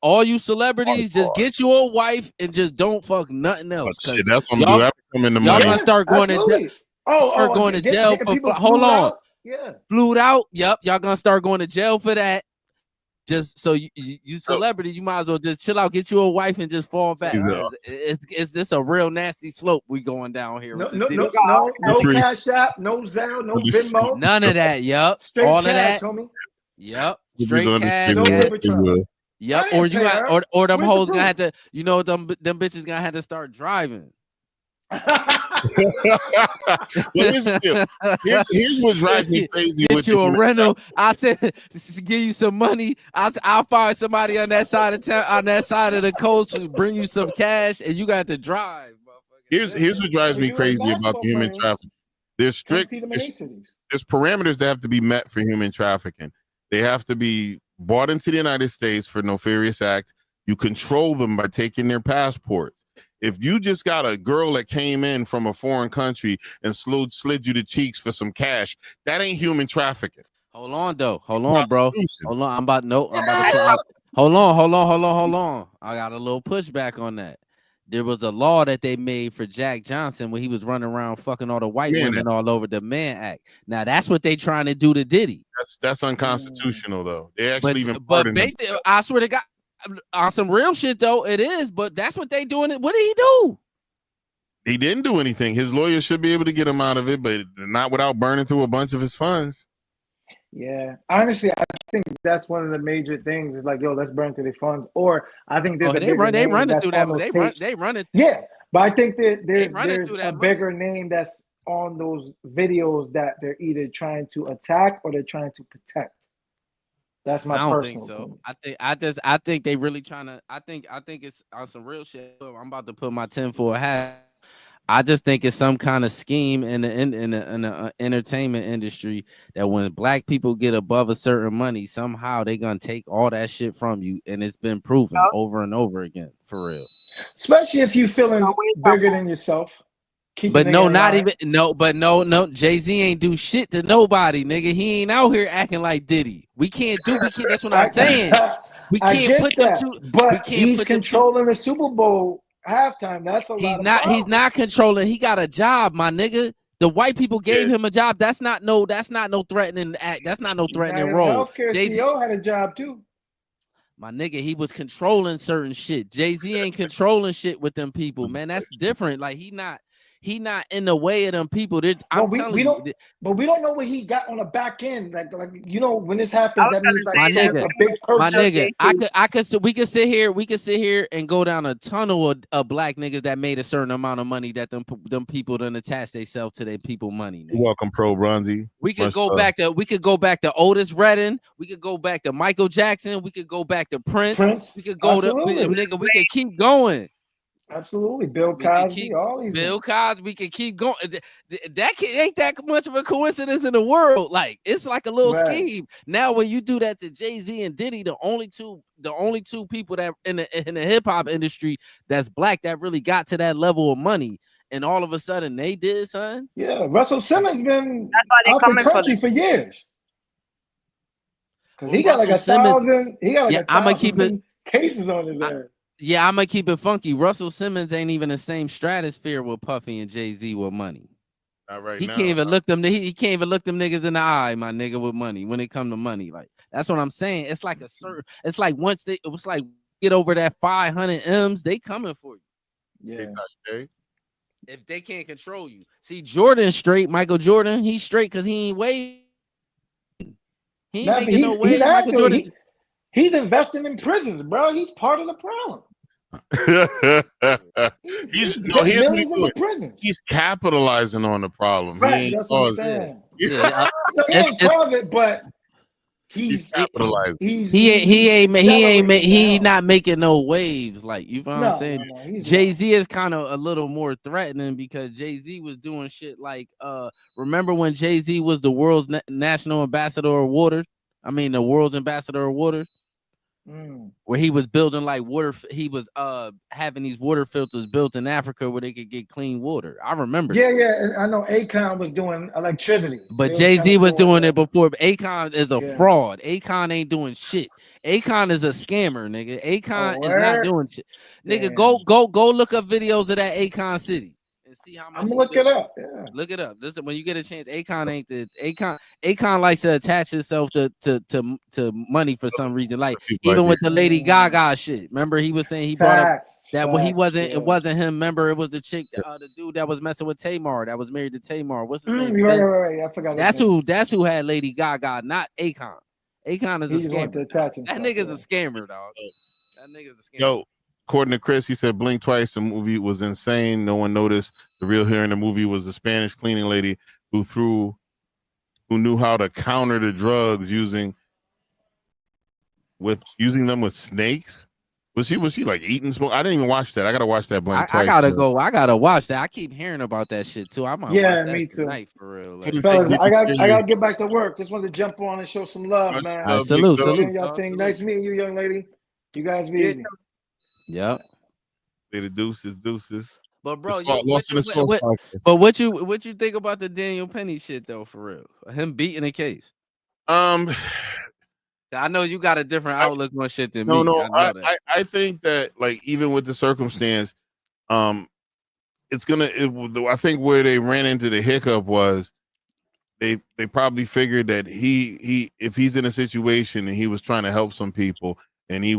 S4: all you celebrities just get you a wife and just don't fuck nothing else.
S1: Shit, that's what I'm gonna do after coming to money.
S4: Y'all gonna start going to jail for hold on.
S16: Yeah,
S4: flued out. Yep, y'all gonna start going to jail for that. Just so you celebrity, you might as well just chill out, get you a wife, and just fall back. It's this a real nasty slope we going down here.
S16: No Cash App, no Zelle, no Venmo,
S4: none of that. Yep,
S16: straight
S4: all
S16: cash,
S4: of that.
S16: homie.
S4: Yep, straight cash. Yep,
S16: or you got
S4: or them hoes gonna have to, them bitches gonna have to start driving.
S1: Here's what drives me crazy.
S4: Get you a rental. I said, give you some money. I'll find somebody on that side of town, on that side of the coast, to bring you some cash, and you got to drive.
S1: Here's what drives me crazy about the human trafficking. There's parameters that have to be met for human trafficking. They have to be brought into the United States for nefarious act. You control them by taking their passports. If you just got a girl that came in from a foreign country and slid you the cheeks for some cash, that ain't human trafficking.
S4: Hold on, though. Hold on, bro. Hold on. I'm about to hold on. I got a little pushback on that. There was a law that they made for Jack Johnson when he was running around fucking all the white women all over the Mann Act. Now that's what they trying to do to Diddy.
S1: That's unconstitutional, though. They actually
S4: but basically, I swear to God, on some real shit though, it is. But that's what they doing. What did he do?
S1: He didn't do anything. His lawyer should be able to get him out of it, but not without burning through a bunch of his funds.
S16: Yeah, honestly, I think that's one of the major things. Is like, yo, let's burn through the funds. Or I think there's
S4: they run it through that. They run it.
S16: Yeah, but I think that there's a bigger name that's on those videos that they're either trying to attack or they're trying to protect. That's my personal
S4: think so.
S16: opinion.
S4: I think they really trying to. I think it's on some real shit. I'm about to put my 10 for a hat. I just think it's some kind of scheme in the entertainment industry that when black people get above a certain money, somehow they're gonna take all that shit from you, and it's been proven over and over again, for real.
S16: Especially if you feeling bigger than yourself.
S4: But no, not even no. Jay-Z ain't do shit to nobody, nigga. He ain't out here acting like Diddy. We can't. That's what I'm saying. We can't put them two.
S16: But he's controlling the Super Bowl halftime. That's a lot.
S4: He's not controlling. He got a job, my nigga. The white people gave him a job. That's not no threatening act. That's not no threatening role.
S16: Healthcare CEO had a job too.
S4: My nigga, he was controlling certain shit. Jay-Z ain't controlling shit with them people, man. That's different. Like he not in the way of them people. We
S16: don't know what he got on the back end. Like when this happens, that means like
S4: my nigga,
S16: a big purchase.
S4: My nigga, we could sit here and go down a tunnel of black niggas that made a certain amount of money that them people done attach themselves to their people money. Nigga.
S1: You're welcome, Pro Bronzy.
S4: We could go back to Otis Redding. We could go back to Michael Jackson. We could go back to Prince. We could go nigga. We could keep going.
S16: Absolutely, Bill Cosby, all these.
S4: Bill Cosby, we can keep going. That ain't that much of a coincidence in the world. Like it's like a little scheme. Now, when you do that to Jay-Z and Diddy, the only two people that in the hip hop industry that's black that really got to that level of money, and all of a sudden they did, son.
S16: Yeah, Russell Simmons been out the country for years. Because he got like 1,000. He got like 1,000 cases on his ass.
S4: Yeah, I'm gonna keep it funky. Russell Simmons ain't even the same stratosphere with Puffy and Jay-Z with money.
S1: Not right
S4: he
S1: now.
S4: Can't even look them. He can't even look them niggas in the eye, my nigga, with money. When it come to money, like that's what I'm saying. It's like it's like once it was like get over that 500 M's, they coming for you.
S16: Yeah.
S4: If they can't control you, see Jordan straight. Michael Jordan, he's straight because he ain't waving. He ain't making no waves. Michael Jordan.
S16: He's investing in prisons, bro. He's part of the problem.
S1: He's capitalizing on the problem.
S16: Right, that's what I'm saying.
S1: Yeah.
S16: He ain't caused it, but
S1: he's capitalizing.
S4: He not making no waves. Like you know what I'm saying?
S16: No,
S4: Jay-Z is kind of a little more threatening because Jay-Z was doing shit like remember when Jay-Z was the world's national ambassador of water? I mean the world's ambassador of water. Where he was building like water, he was having these water filters built in Africa where they could get clean water. I remember.
S16: Yeah, and I know Akon was doing electricity,
S4: but Jay-Z was doing it before. Akon is a fraud. Akon ain't doing shit. Akon is a scammer, nigga. Akon is not doing shit. Nigga, go look up videos of that Akon city and see how much.
S16: I'm gonna look it up. Yeah.
S4: Look it up. This when you get a chance. Akon ain't the Akon likes to attach himself to money for some reason. Like even with the Lady Gaga shit. Remember he was saying he brought up that when he wasn't. It wasn't him. Remember it was the chick, the dude that was messing with Tamar, that was married to Tamar. What's his name?
S16: Right. I forgot.
S4: That's who had Lady Gaga, not Akon. Akon is a scammer. That nigga's a scammer, dog. That nigga's a scammer.
S1: Yo. According to Chris, he said blink twice. The movie was insane. No one noticed. The real hero in the movie was a Spanish cleaning lady who knew how to counter the drugs using them with snakes. Was she like eating smoke? I didn't even watch that. I gotta watch that blink twice.
S4: I gotta watch that. I keep hearing about that shit too. I might watch that
S16: me too.
S4: tonight for real. Like,
S16: fellas, I gotta get back to work. Just wanted to jump on and show some love, man.
S4: Salute.
S16: Y'all think nice meeting you, young lady. You guys be easy.
S4: Yep.
S1: The deuces.
S4: But bro, what you think about the Daniel Penny shit though? For real, him beating the case. I know you got a different outlook on shit than me.
S1: No. I think that like even with the circumstance, it's gonna. I think where they ran into the hiccup was they probably figured that he if he's in a situation and he was trying to help some people. And he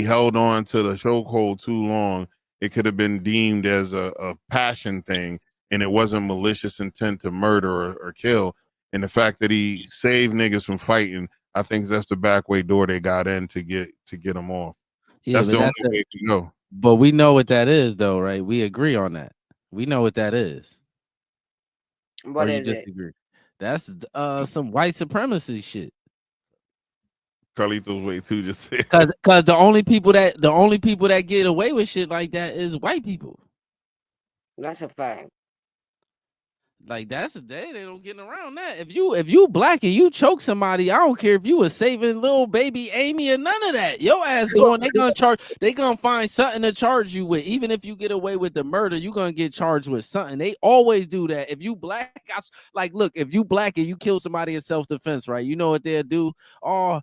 S1: held on to the chokehold too long. It could have been deemed as a passion thing, and it wasn't malicious intent to murder or kill. And the fact that he saved niggas from fighting, I think that's the back way door they got in to get them off.
S4: Yeah,
S1: that's the only way to go.
S4: But we know what that is, though, right? We agree on that. We know what that is.
S17: What
S4: or
S17: is
S4: you
S17: it?
S4: disagree? That's some white supremacy shit.
S1: Carlito's way too, just
S4: because the only people that get away with shit like that is white people.
S17: That's a fact.
S4: Like that's a day they don't getting around that. If you black and you choke somebody, I don't care if you was saving little baby Amy or none of that. Your ass going, they gonna find something to charge you with. Even if you get away with the murder, you gonna get charged with something. They always do that. If you black, like look, if you black and you kill somebody in self-defense, right? You know what they'll do? Oh,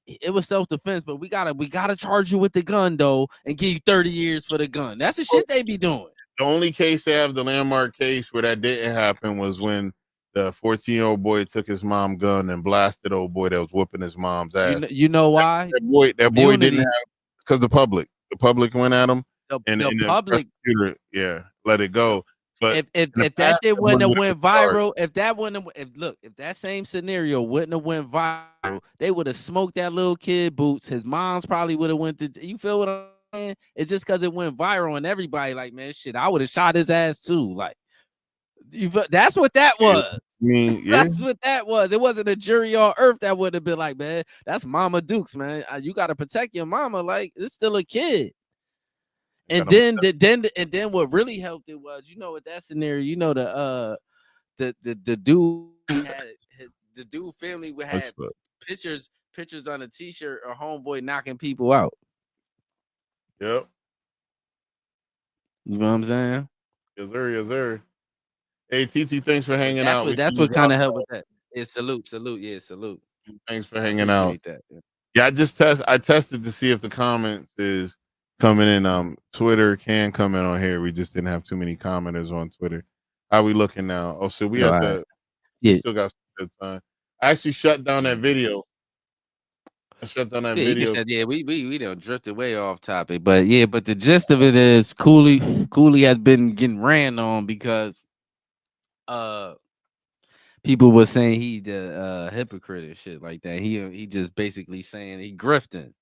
S4: it was self-defense, but we gotta charge you with the gun though and give you 30 years for the gun. That's the shit they be doing.
S1: The only case they have, the landmark case where that didn't happen, was when the 14-year-old boy took his mom's gun and blasted old boy that was whooping his mom's ass.
S4: You know why?
S1: That boy didn't have, because the public went at him, and
S4: the public,
S1: let it go. But
S4: if that shit wouldn't have went viral, if that same scenario wouldn't have went viral, they would have smoked that little kid boots. His mom's probably would have went to. You feel what I'm saying? It's just because it went viral and everybody like, man, shit, I would have shot his ass too. Like, that's what that was.
S1: I mean,
S4: That's what that was. It wasn't a jury on earth that would have been like, man, that's Mama Dukes, man. You got to protect your mama. Like, it's still a kid. And then what really helped it was, you know, with that scenario, you know, the dude had the dude family would have pictures on a t-shirt or homeboy knocking people out.
S1: Yep.
S4: You know what I'm saying?
S1: Yes, sir. Yes, sir. Hey, TT, thanks for hanging out.
S4: That's what kind of helped with that. Yeah, salute. Yeah, salute.
S1: Thanks for hanging out.
S4: That,
S1: yeah, I tested to see if the comments is coming in. Twitter can come in on here. We just didn't have too many commenters on Twitter. How we looking now? Oh, so we have we still got some good time. I actually shut down that video. I shut down that video.
S4: We done drifted way off topic, but the gist of it is Cooley has been getting ran on because people were saying he the hypocrite and shit like that. He just basically saying he grifting.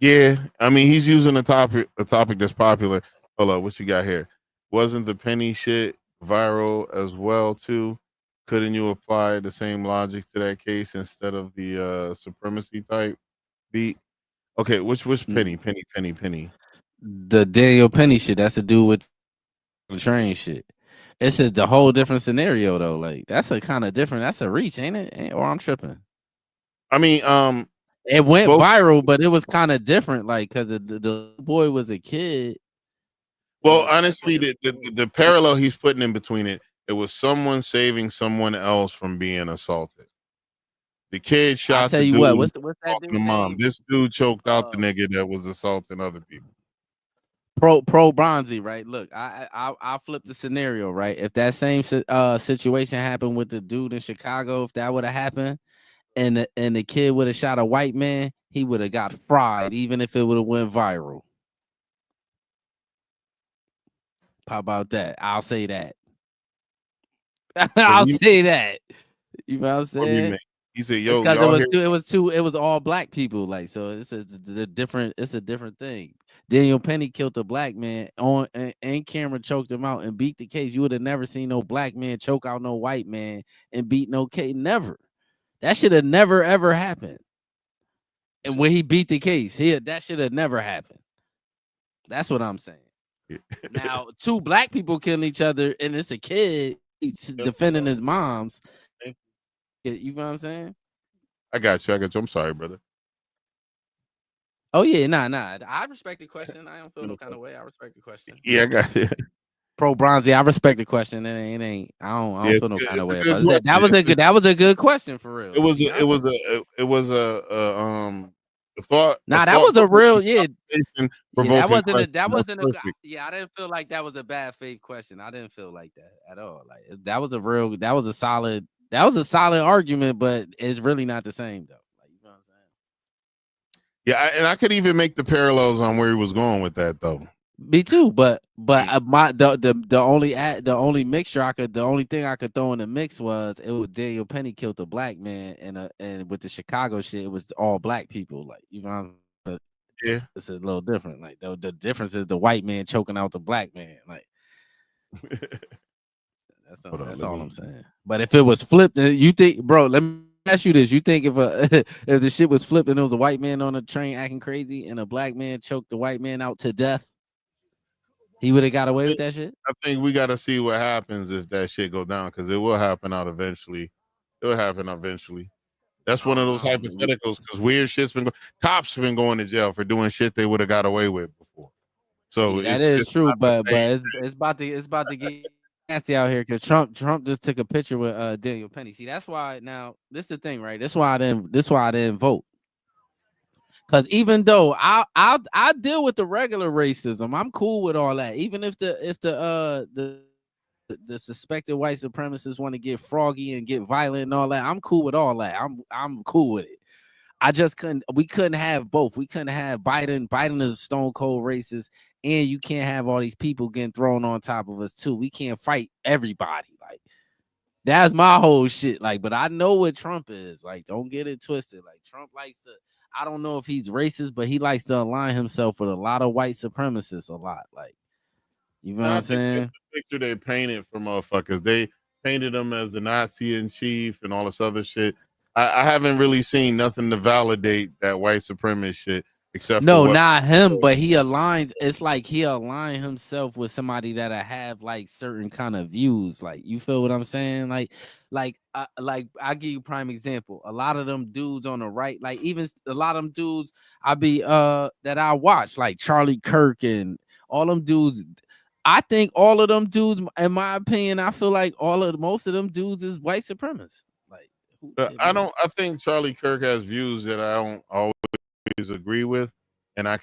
S1: Yeah, I mean he's using a topic that's popular. Hold up, what you got here? Wasn't the penny shit viral as well too? Couldn't you apply the same logic to that case instead of the supremacy type beat? Okay, which penny?
S4: The Daniel Penny shit. That's to do with the train shit. It's the whole different scenario though. Like that's a kind of different. That's a reach, ain't it? Or I'm tripping.
S1: I mean,
S4: it went viral, but it was kind of different. Like because the boy was a kid.
S1: Well, honestly, the parallel he's putting in between it was someone saving someone else from being assaulted. The kid shot.
S4: I'll tell you
S1: dude
S4: what's that dude's
S1: mom?
S4: name?
S1: This dude choked out the nigga that was assaulting other people.
S4: Pro Bronzy, right? Look, I'll flip the scenario, right? If that same situation happened with the dude in Chicago, if that would have happened, and the kid would have shot a white man, he would have got fried, even if it would have went viral. How about that? I'll say that. I'll say that. You know what I'm saying?
S1: He said, "Yo,
S4: because it was all black people, like so. It's a different thing. Daniel Penny killed a black man on camera, choked him out, and beat the case. You would have never seen no black man choke out no white man and beat no case. Never. That should have never ever happened. And when he beat the case, that should have never happened. That's what I'm saying. Now, two black people killing each other, and it's a kid. He's defending his mom's. You know what I'm saying?
S1: I got you. I'm sorry, brother.
S4: Oh yeah, nah. I respect the question. I don't feel no kind of way. I respect the question.
S1: Yeah, I got it.
S4: Pro Bronzy, I respect the question. It ain't. I don't feel no kind of way about it. That was a good question for real.
S1: It was a thought.
S4: Nah, that was a real that wasn't I didn't feel like that was a bad faith question. I didn't feel like that at all. Like that was a solid argument, but it's really not the same though. Like, you know what I'm saying?
S1: Yeah, and I could even make the parallels on where he was going with that though.
S4: Me too, but the only mixture the only thing I could throw in the mix was Daniel Penny killed a black man, and with the Chicago shit, it was all black people. Like, you know,
S1: yeah,
S4: it's a little different. Like the difference is the white man choking out the black man. Like that's all I'm saying. But if it was flipped, you think, bro? Let me ask you this: you think if if the shit was flipped and there was a white man on a train acting crazy and a black man choked the white man out to death? He would have got away with that shit.
S1: I think we got to see what happens if that shit go down, because it will happen out eventually. It will happen eventually. That's one of those hypotheticals, because weird shit's been cops have been going to jail for doing shit they would have got away with before. So
S4: Yeah, that
S1: it's
S4: is true,
S1: not the
S4: but
S1: same.
S4: it's about to get nasty out here because Trump just took a picture with Daniel Penny. See, that's why now this is the thing, right? This why I didn't vote. Because even though I deal with the regular racism, I'm cool with all that. Even if the suspected white supremacists want to get froggy and get violent and all that, I'm cool with all that. I'm cool with it. I just we couldn't have both. We couldn't have Biden. Biden is a stone cold racist, and you can't have all these people getting thrown on top of us too. We can't fight everybody. Like, that's my whole shit. Like, but I know what Trump is. Like, don't get it twisted. Like, Trump likes to, I don't know if he's racist, but he likes to align himself with a lot of white supremacists a lot. Like, you know what I'm saying?
S1: That's the picture they painted for motherfuckers. They painted him as the Nazi in chief and all this other shit. I haven't really seen nothing to validate that white supremacist shit, except
S4: No,
S1: for
S4: not him, but he aligns. It's like he aligned himself with somebody that have like certain kind of views. Like, you feel what I'm saying? Like I'll give you a prime example. A lot of them dudes on the right, like even a lot of them dudes that I watch, like Charlie Kirk and all them dudes. I think all of them dudes, in my opinion, I feel like most of them dudes is white supremacists.
S1: I think Charlie Kirk has views that I don't always agree with, and I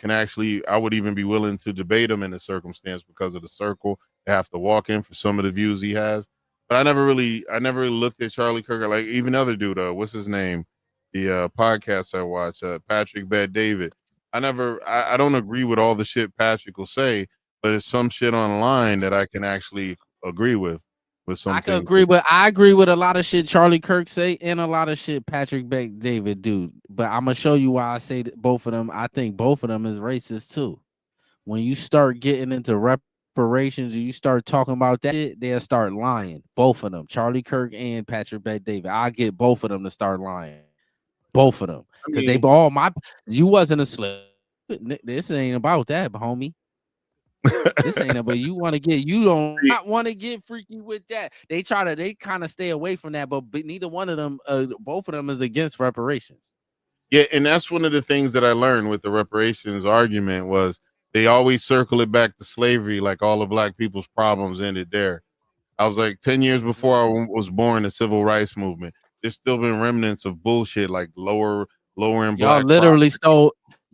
S1: would even be willing to debate him in a circumstance because of the circle they have to walk in for some of the views he has. But I never really looked at Charlie Kirk, like even other dude. What's his name? The podcast I watch, Patrick Bet David. I don't agree with all the shit Patrick will say, but it's some shit online that I can actually agree with some.
S4: I can agree, but I agree with a lot of shit Charlie Kirk say and a lot of shit Patrick Bet David do. But I'm gonna show you why I say that both of them. I think both of them is racist too. When you start getting into reparations and you start talking about that shit, they'll start lying. Both of them, Charlie Kirk and Patrick Bet David. I get both of them to start lying. Both of them, because they all you wasn't a slave. This ain't about that, homie. This ain't about you don't not want to get freaky with that. They kind of stay away from that, but neither one of them, both of them is against reparations.
S1: Yeah, and that's one of the things that I learned with the reparations argument was they always circle it back to slavery, like all of black people's problems ended there. I was like 10 years before I was born, the civil rights movement. There's still been remnants of bullshit like lower in black.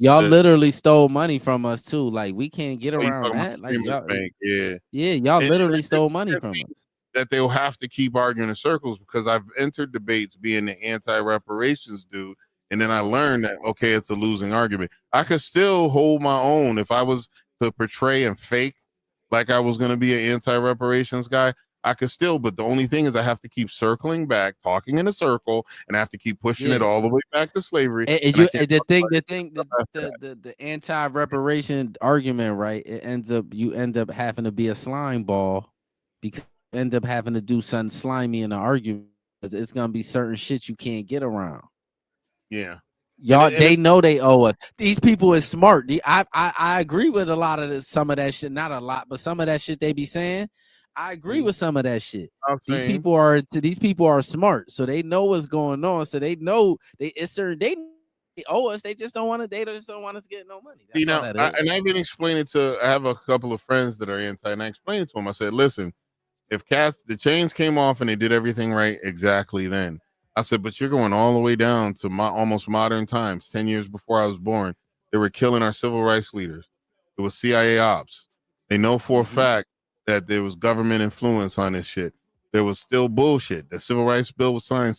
S4: Y'all literally stole money from us too. Like, we can't get around that. Like, y'all literally stole money from us.
S1: That they'll have to keep arguing in circles, because I've entered debates being the anti-reparations dude, and then I learned that okay, it's a losing argument. I could still hold my own if I was to portray and fake like I was going to be an anti-reparations guy. I could still, but the only thing is I have to keep circling back, talking in a circle, and I have to keep pushing it all the way back to slavery.
S4: The anti-reparation argument, right? You end up having to be a slime ball, because you end up having to do something slimy in the argument, because it's gonna be certain shit you can't get around.
S1: Yeah.
S4: Y'all, they know they owe us. These people is smart. I agree with a lot of some of that shit, not a lot, but some of that shit they be saying. I agree with some of that shit. These people are smart, so they know what's going on. So they know they owe us. They just don't want to. They just don't want us to get no money. That's all that is.
S1: And I've been explaining I have a couple of friends that are anti, and I explained to them. I said, listen, if the chains came off and they did everything right exactly then, I said, but you're going all the way down to almost modern times. 10 years before I was born, they were killing our civil rights leaders. It was CIA ops. They know for a fact that there was government influence on this shit. There was still bullshit. The civil rights bill was signed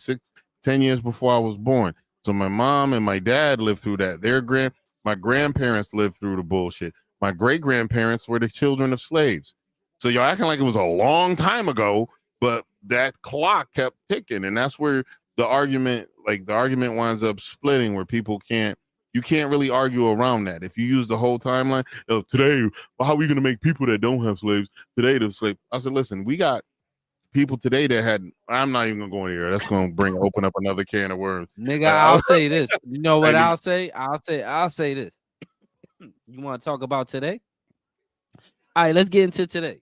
S1: 10 years before I was born. So my mom and my dad lived through that. My grandparents lived through the bullshit. My great-grandparents were the children of slaves. So y'all acting like it was a long time ago, but that clock kept ticking. And that's where the argument winds up splitting, where you can't really argue around that. If you use the whole timeline of today, well, how are we going to make people that don't have slaves today to slave? I said, listen, we got people today that had, I'm not even going to go in here. That's going to open up another can of worms.
S4: Nigga, I'll say this. You know what I'll say? I'll say this. You want to talk about today? All right, let's get into today.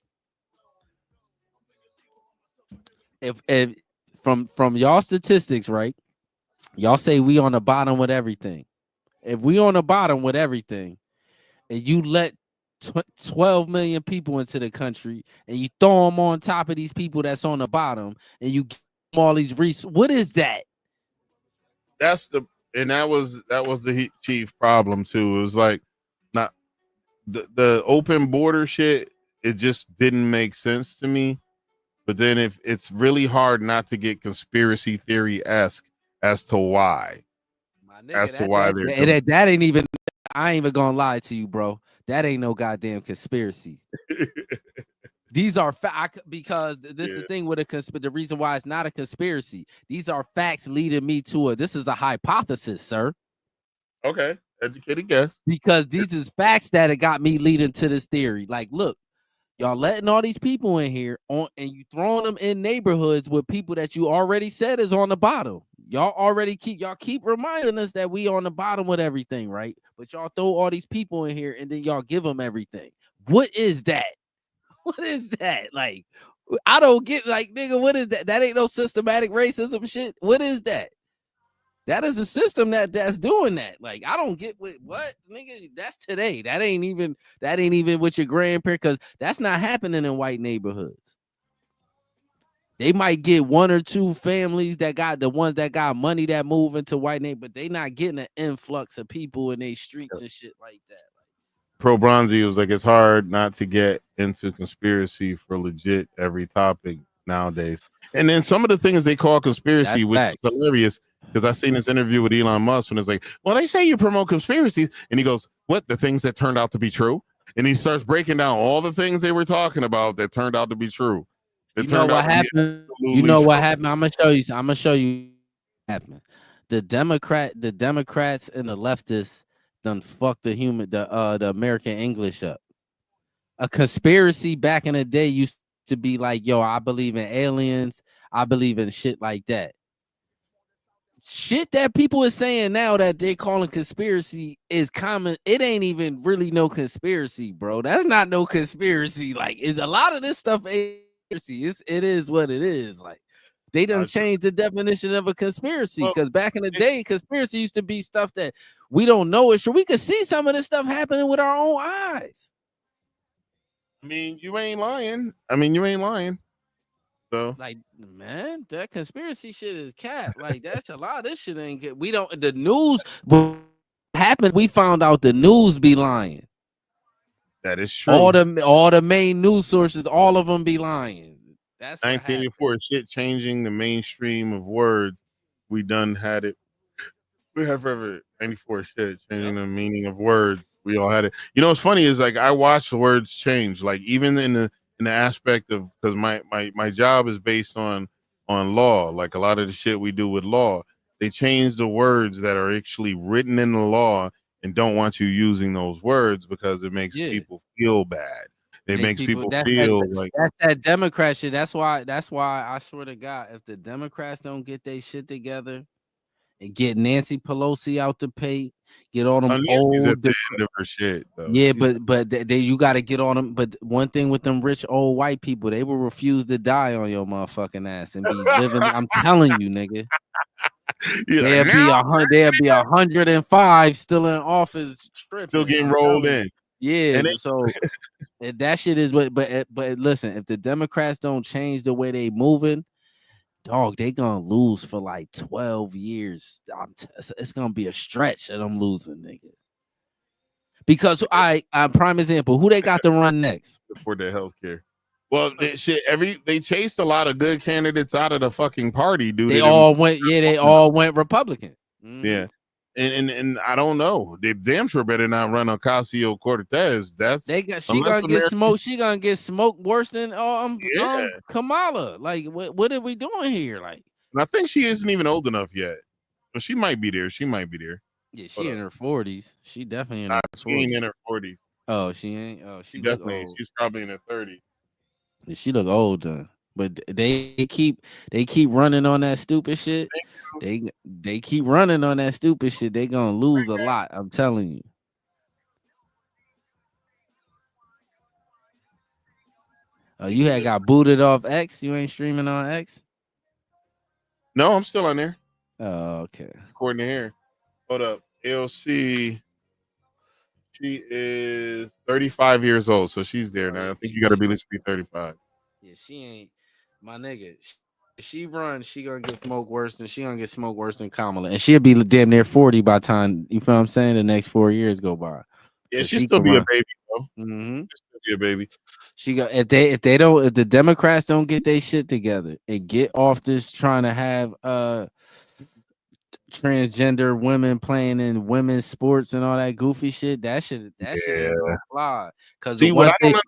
S4: If from y'all statistics, right? Y'all say we on the bottom with everything. If we on the bottom with everything, and you let 12 million people into the country, and you throw them on top of these people that's on the bottom, and you give them all these resources, what is that?
S1: That was the chief problem too. It was like not the open border shit. It just didn't make sense to me. But then if it's really hard not to get conspiracy theory-esque as to why.
S4: That ain't even. I ain't even gonna lie to you, bro. That ain't no goddamn conspiracy. These are because this is the thing with the reason why it's not a conspiracy. These are facts leading me to this is a hypothesis, sir.
S1: Okay, educated guess.
S4: Because these is facts that it got me leading to this theory. Like, look, y'all letting all these people in here and you throwing them in neighborhoods with people that you already said is on the bottom. Y'all keep reminding us that we on the bottom with everything, right? But y'all throw all these people in here and then y'all give them everything. What is that? What is that? Like, I don't get, like, nigga, what is that? That ain't no systematic racism shit. What is that? That is a system that's doing that. Like, I don't get what nigga. That's today. That ain't even with your grandparents, because that's not happening in white neighborhoods. They might get one or two families that got the ones that got money that move into white neighborhoods, but they not getting an influx of people in their streets and shit like that.
S1: Pro Bronzy was like, it's hard not to get into conspiracy for legit every topic nowadays. And then some of the things they call conspiracy, which is hilarious, because I seen this interview with Elon Musk when it's like, well, they say you promote conspiracies, and he goes, what? The things that turned out to be true? And he starts breaking down all the things they were talking about that turned out to be true.
S4: You know what happened? You know what happened? I'm gonna show you. I'm gonna show you what happened. The Democrats and the leftists done fucked the American English up. A conspiracy back in the day used to be like, yo, I believe in aliens. I believe in shit like that. Shit that people are saying now that they're calling conspiracy is common. It ain't even really no conspiracy, bro. That's not no conspiracy. Like, is a lot of this stuff ain't conspiracy. It is what it is. Like, they done changed the definition of a conspiracy, because back in the day, conspiracy used to be stuff that we don't know it. So we could see some of this stuff happening with our own eyes.
S1: I mean, you ain't lying. So,
S4: like, man, that conspiracy shit is cap. Like, that's a lot of this shit ain't get. We don't. The news happened. We found out the news be lying.
S1: That is true.
S4: All the main news sources, all of them be lying. That's
S1: 1984 shit changing the mainstream of words. We done had it. We have forever 94 shit changing the meaning of words. We all had it. You know what's funny is, like, I watch the words change. Like, even in the aspect of, because my job is based on law. Like, a lot of the shit we do with law, they change the words that are actually written in the law and don't want you using those words because it makes people feel bad. It makes people feel like
S4: that's that Democrat shit. That's why I swear to God, if the Democrats don't get their shit together and get Nancy Pelosi out the pay, get all them
S1: Nancy's
S4: old
S1: at the end of her shit, though.
S4: Yeah, but you got to get on them. But one thing with them rich old white people, they will refuse to die on your motherfucking ass and be living. I'm telling you, nigga. They'll be 105 still in office, stripping,
S1: still getting rolled in.
S4: Yeah, so that shit is what. But listen, if the Democrats don't change the way they moving, dog, they gonna lose for like 12 years. It's gonna be a stretch of them losing, nigga. Because prime example, who they got to run next
S1: for their healthcare? Well, they chased a lot of good candidates out of the fucking party, dude.
S4: They all went Republican.
S1: Mm-hmm. Yeah. And I don't know. They damn sure better not run Ocasio-Cortez.
S4: She gonna get smoked. She gonna get smoked worse than Kamala. Like, what are we doing here? Like,
S1: I think she isn't even old enough yet. But she might be there.
S4: Yeah, she in her 40s. She definitely in her 40s.
S1: She ain't in her 40s.
S4: Oh, she ain't. Oh, she
S1: definitely. She's probably in her 30s.
S4: She look old, but they keep running on that stupid shit. They keep running on that stupid shit. They gonna lose a lot. I'm telling you. You had got booted off X. You ain't streaming on X.
S1: No, I'm still on there.
S4: Oh, okay.
S1: According to here. Hold up. LC. She is 35 years old, so she's there now. I think you got to be at least 35.
S4: Yeah, she ain't my nigga. If she runs, she gonna get smoked worse than Kamala, and she'll be damn near 40 by the time you feel what I'm saying. The next 4 years go by.
S1: Yeah,
S4: So
S1: she'll still be a baby though.
S4: Mm-hmm.
S1: She'll still be a baby.
S4: She got if the Democrats don't get their shit together and get off this trying to have transgender women playing in women's sports and all that goofy shit, that shit ain't gonna fly. Because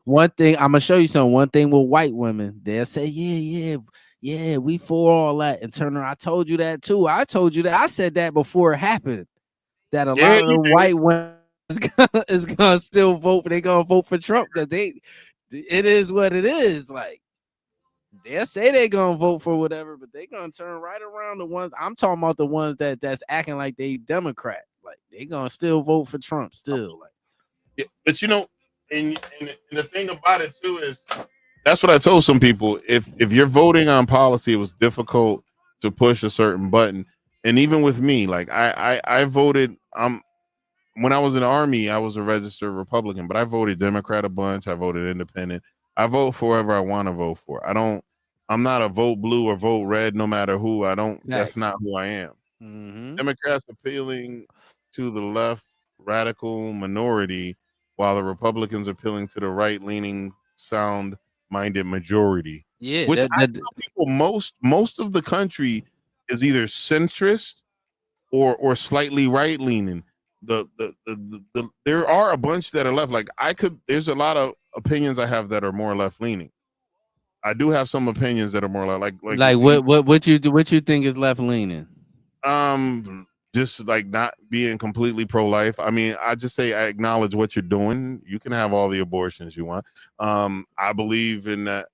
S4: one thing I'm gonna show you something. One thing with white women, they'll say, yeah, we for all that. And Turner, I told you that too. I told you that. I said that before it happened. That a lot of the white women is gonna still vote. They gonna vote for Trump because it is what it is. Like. They'll say they're gonna vote for whatever, but they're gonna turn right around the ones I'm talking about, the ones that's acting like they Democrat. Like they gonna still vote for Trump still. Like,
S1: yeah, but you know, and the thing about it too is that's what I told some people. If you're voting on policy, it was difficult to push a certain button. And even with me, like I voted. When I was in the Army, I was a registered Republican, but I voted Democrat a bunch. I voted Independent. I vote for whoever I want to vote for. I'm not a vote blue or vote red, no matter who. That's not who I am.
S4: Mm-hmm.
S1: Democrats appealing to the left radical minority, while the Republicans are appealing to the right-leaning, sound-minded majority.
S4: Yeah,
S1: which I tell people most of the country is either centrist or slightly right-leaning. There are a bunch that are left. Like there's a lot of opinions I have that are more left-leaning. I do have some opinions that are more like
S4: what you think is left-leaning?
S1: Just like not being completely pro-life. I mean, I just say I acknowledge what you're doing. You can have all the abortions you want. I believe in that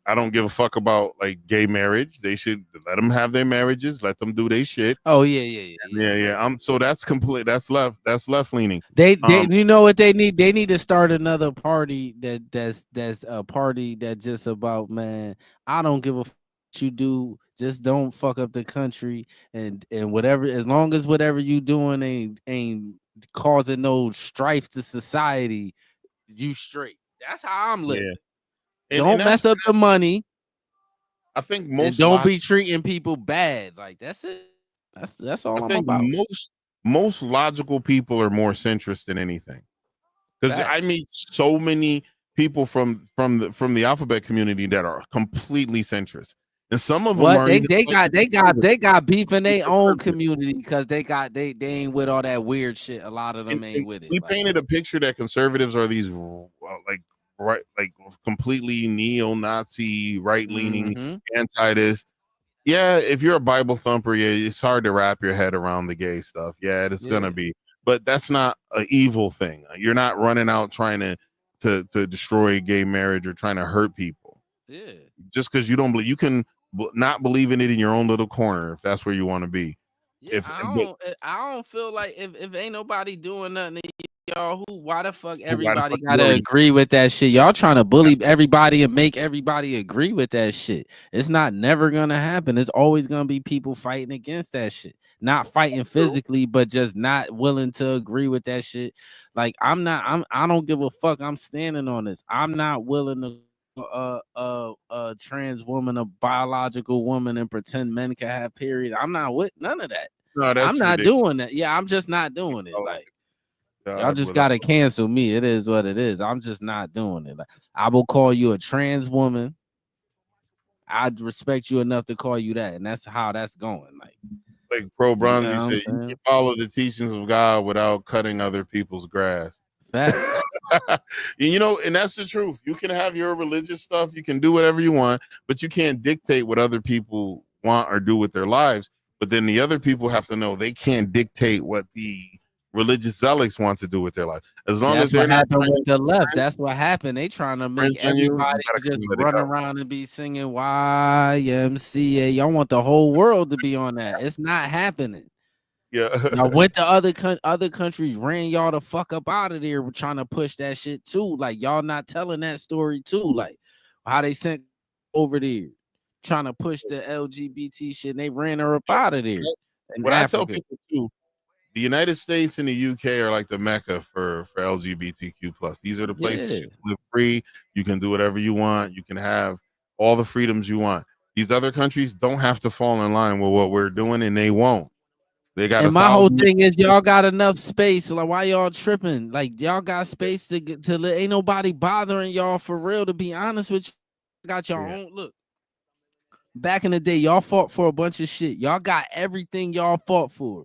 S1: I don't give a fuck about like gay marriage. They should let them have their marriages, let them do their shit.
S4: Oh yeah.
S1: So that's complete. That's left leaning.
S4: They you know what they need? They need to start another party that's a party that just about, man, I don't give a fuck what you do. Just don't fuck up the country and whatever. As long as whatever you doing ain't causing no strife to society, you straight. That's how I'm living.
S1: Yeah.
S4: Don't mess up the money.
S1: I think
S4: don't be treating people bad. Like that's it. That's all I'm about.
S1: Most logical people are more centrist than anything. Because I meet so many people from the alphabet community that are completely centrist. And some of them are
S4: they got beef in their own community because they ain't with all that weird shit. A lot of them ain't with it.
S1: We painted a picture that conservatives are these completely neo-Nazi, right-leaning, anti this. Yeah, if you're a Bible thumper, yeah, it's hard to wrap your head around the gay stuff. Yeah, it's gonna be, but that's not an evil thing. You're not running out trying to destroy gay marriage or trying to hurt people.
S4: Yeah,
S1: just because you don't believe, you can not believe in it in your own little corner if that's where you want to be.
S4: Yeah, I don't feel like if ain't nobody doing nothing to y'all, why the fuck everybody gotta agree with that shit? Y'all trying to bully everybody and make everybody agree with that shit. It's not never gonna happen. It's always gonna be people fighting against that shit. Not fighting physically, but just not willing to agree with that shit. Like I don't give a fuck. I'm standing on this. I'm not willing to a trans woman, a biological woman, and pretend men can have periods. I'm not with none of that.
S1: No, that's
S4: I'm not
S1: ridiculous.
S4: doing that. Yeah, I'm just not doing it. Like
S1: God,
S4: y'all just gotta cancel me. It is what it is. I'm just not doing it. Like I will call you a trans woman. I'd respect you enough to call you that, and that's how that's going.
S1: Like Pro Bronzy said, you can follow the teachings of God without cutting other people's grass.
S4: Facts.
S1: And that's the truth. You can have your religious stuff, you can do whatever you want, but you can't dictate what other people want or do with their lives. But then the other people have to know they can't dictate what the religious zealots want to do with their life. As long as they're not
S4: with the left, that's what happened. They trying to make everybody just run around and be singing YMCA. Y'all want the whole world to be on that. It's not happening.
S1: Yeah.
S4: Y'all went to other countries, ran y'all the fuck up out of there, trying to push that shit too. Like y'all not telling that story too. Like how they sent over there, trying to push the LGBT shit, and they ran her up out of there.
S1: What I tell people too, the United States and the UK are like the mecca for LGBTQ plus. These are the places you can live free. You can do whatever you want. You can have all the freedoms you want. These other countries don't have to fall in line with what we're doing, and they won't. They got.
S4: And my whole thing is y'all got enough space. Like why y'all tripping? Like y'all got space to get to. Ain't nobody bothering y'all for real. To be honest with you, got your own look. Back in the day, y'all fought for a bunch of shit. Y'all got everything y'all fought for.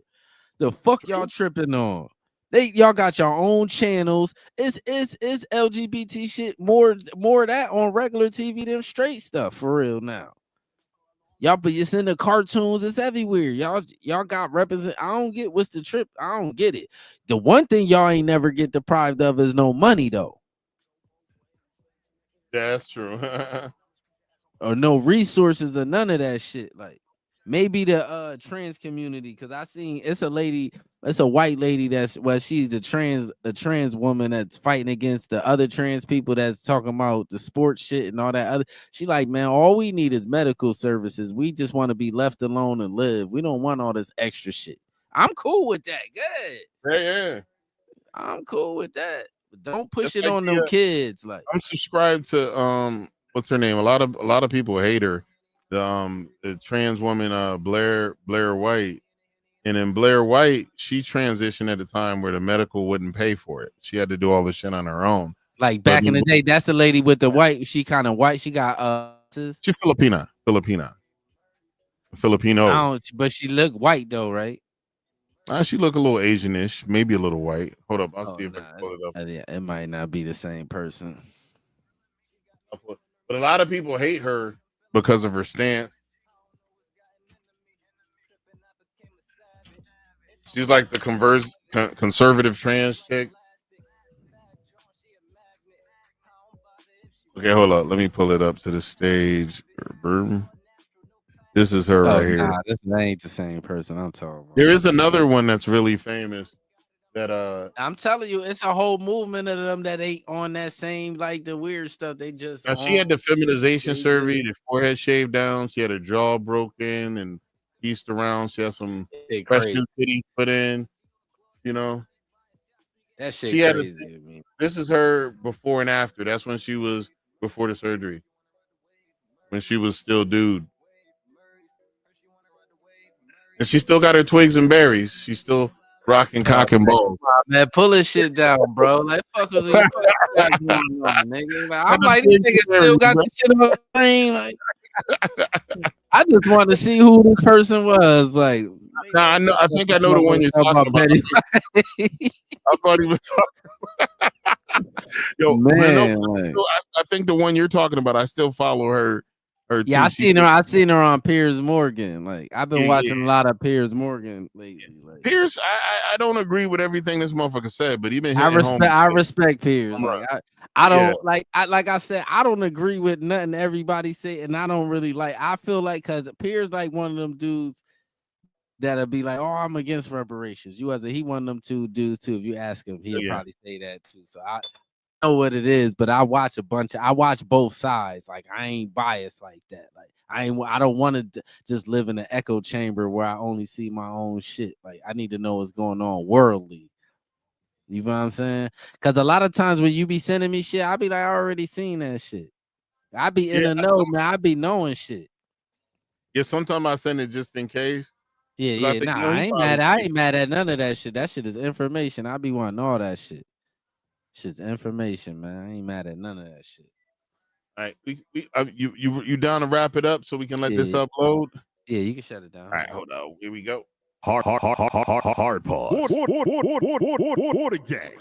S4: The fuck y'all tripping on? Y'all got your own channels. It's LGBT shit more of that on regular TV than straight stuff for real now. Y'all, but it's in the cartoons. It's everywhere. Y'all got represent. I don't get what's the trip. I don't get it. The one thing y'all ain't never get deprived of is no money though.
S1: That's true.
S4: Or no resources or none of that shit. Like maybe the trans community, because I seen it's a white lady she's a trans woman that's fighting against the other trans people that's talking about the sports shit and all that other. She like, man, all we need is medical services. We just want to be left alone and live. We don't want all this extra shit. I'm cool with that. Good.
S1: Yeah.
S4: I'm cool with that. But don't push it on them kids. Like
S1: I'm subscribed to what's her name? A lot of people hate her. The trans woman Blair White. And in Blair White, she transitioned at a time where the medical wouldn't pay for it. She had to do all the shit on her own.
S4: Like back in the day, that's the lady with the white. She kind of white. She got
S1: she's Filipino.
S4: But she look white though, right?
S1: She look a little Asianish, maybe a little white. Hold up, I'll see if I can pull it up.
S4: Yeah, it might not be the same person.
S1: But a lot of people hate her because of her stance. She's like the conservative trans chick. Okay, hold up. Let me pull it up to the stage. This is her right here.
S4: Nah, this ain't the same person I'm talking about.
S1: There is another one that's really famous. That
S4: I'm telling you, it's a whole movement of them that ain't on that same like the weird stuff. They just
S1: now she had the feminization surgery, the forehead shaved down, she had her jaw broken and pieced around. She had some freshman titties put in. You know,
S4: that shit crazy.
S1: This is her before and after. That's when she was before the surgery. When she was still dude. And she still got her twigs and berries. She's still rocking cock and balls.
S4: Man, pull this shit down, bro. Like, fuck was going on, nigga? Like, I might think still got this shit on the screen. Like, I just want to see who this person was. Like,
S1: nah, I know. I think I know the one you're talking about. I thought he was talking. Yo, man, I think the one you're talking about. I still follow her.
S4: Yeah, I seen her on Piers Morgan. Like I've been watching a lot of Piers Morgan lately. Like,
S1: Piers, I don't agree with everything this motherfucker said, but even
S4: I respect Piers. Like I don't like I said, I don't agree with nothing everybody say, and I don't really like. I feel like because Piers like one of them dudes that'll be like, oh, I'm against reparations. He one of them two dudes too. If you ask him, he'll probably say that too. So I know what it is, but I watch both sides. Like I ain't biased like that. Like I don't want to just live in an echo chamber where I only see my own shit. Like I need to know what's going on worldly. You know what I'm saying? Because a lot of times when you be sending me shit, I be like, I already seen that shit. I be in the know, man. I be knowing shit.
S1: Yeah, sometimes I send it just in case.
S4: Yeah. I ain't mad at none of that shit. That shit is information. I be wanting all that shit. Shit's information, man. I ain't mad at none of that shit.
S1: All right, you down to wrap it up so we can let this upload?
S4: Yeah, you can shut it down.
S1: All right, hold on. Here we go.
S6: Hard pause.
S1: What a gang.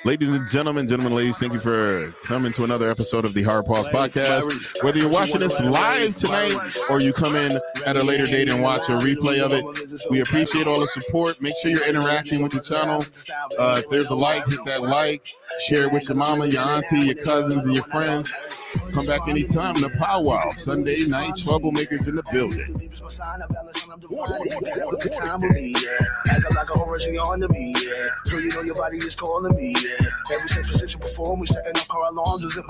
S1: Ladies and gentlemen, ladies, thank you for coming to another episode of the Hard Pause Podcast. Whether you're watching this live tonight or you come in at a later date and watch a replay of it, we appreciate all the support. Make sure you're interacting with the channel. If there's a like, hit that like. Share it with your mama, your auntie, your cousins, and your friends. Come back anytime to Powwow. Sunday night, troublemakers in the building.
S3: mercy on me, yeah. So you know your body is calling me, yeah. Every sex position before we setting up car alarms as if my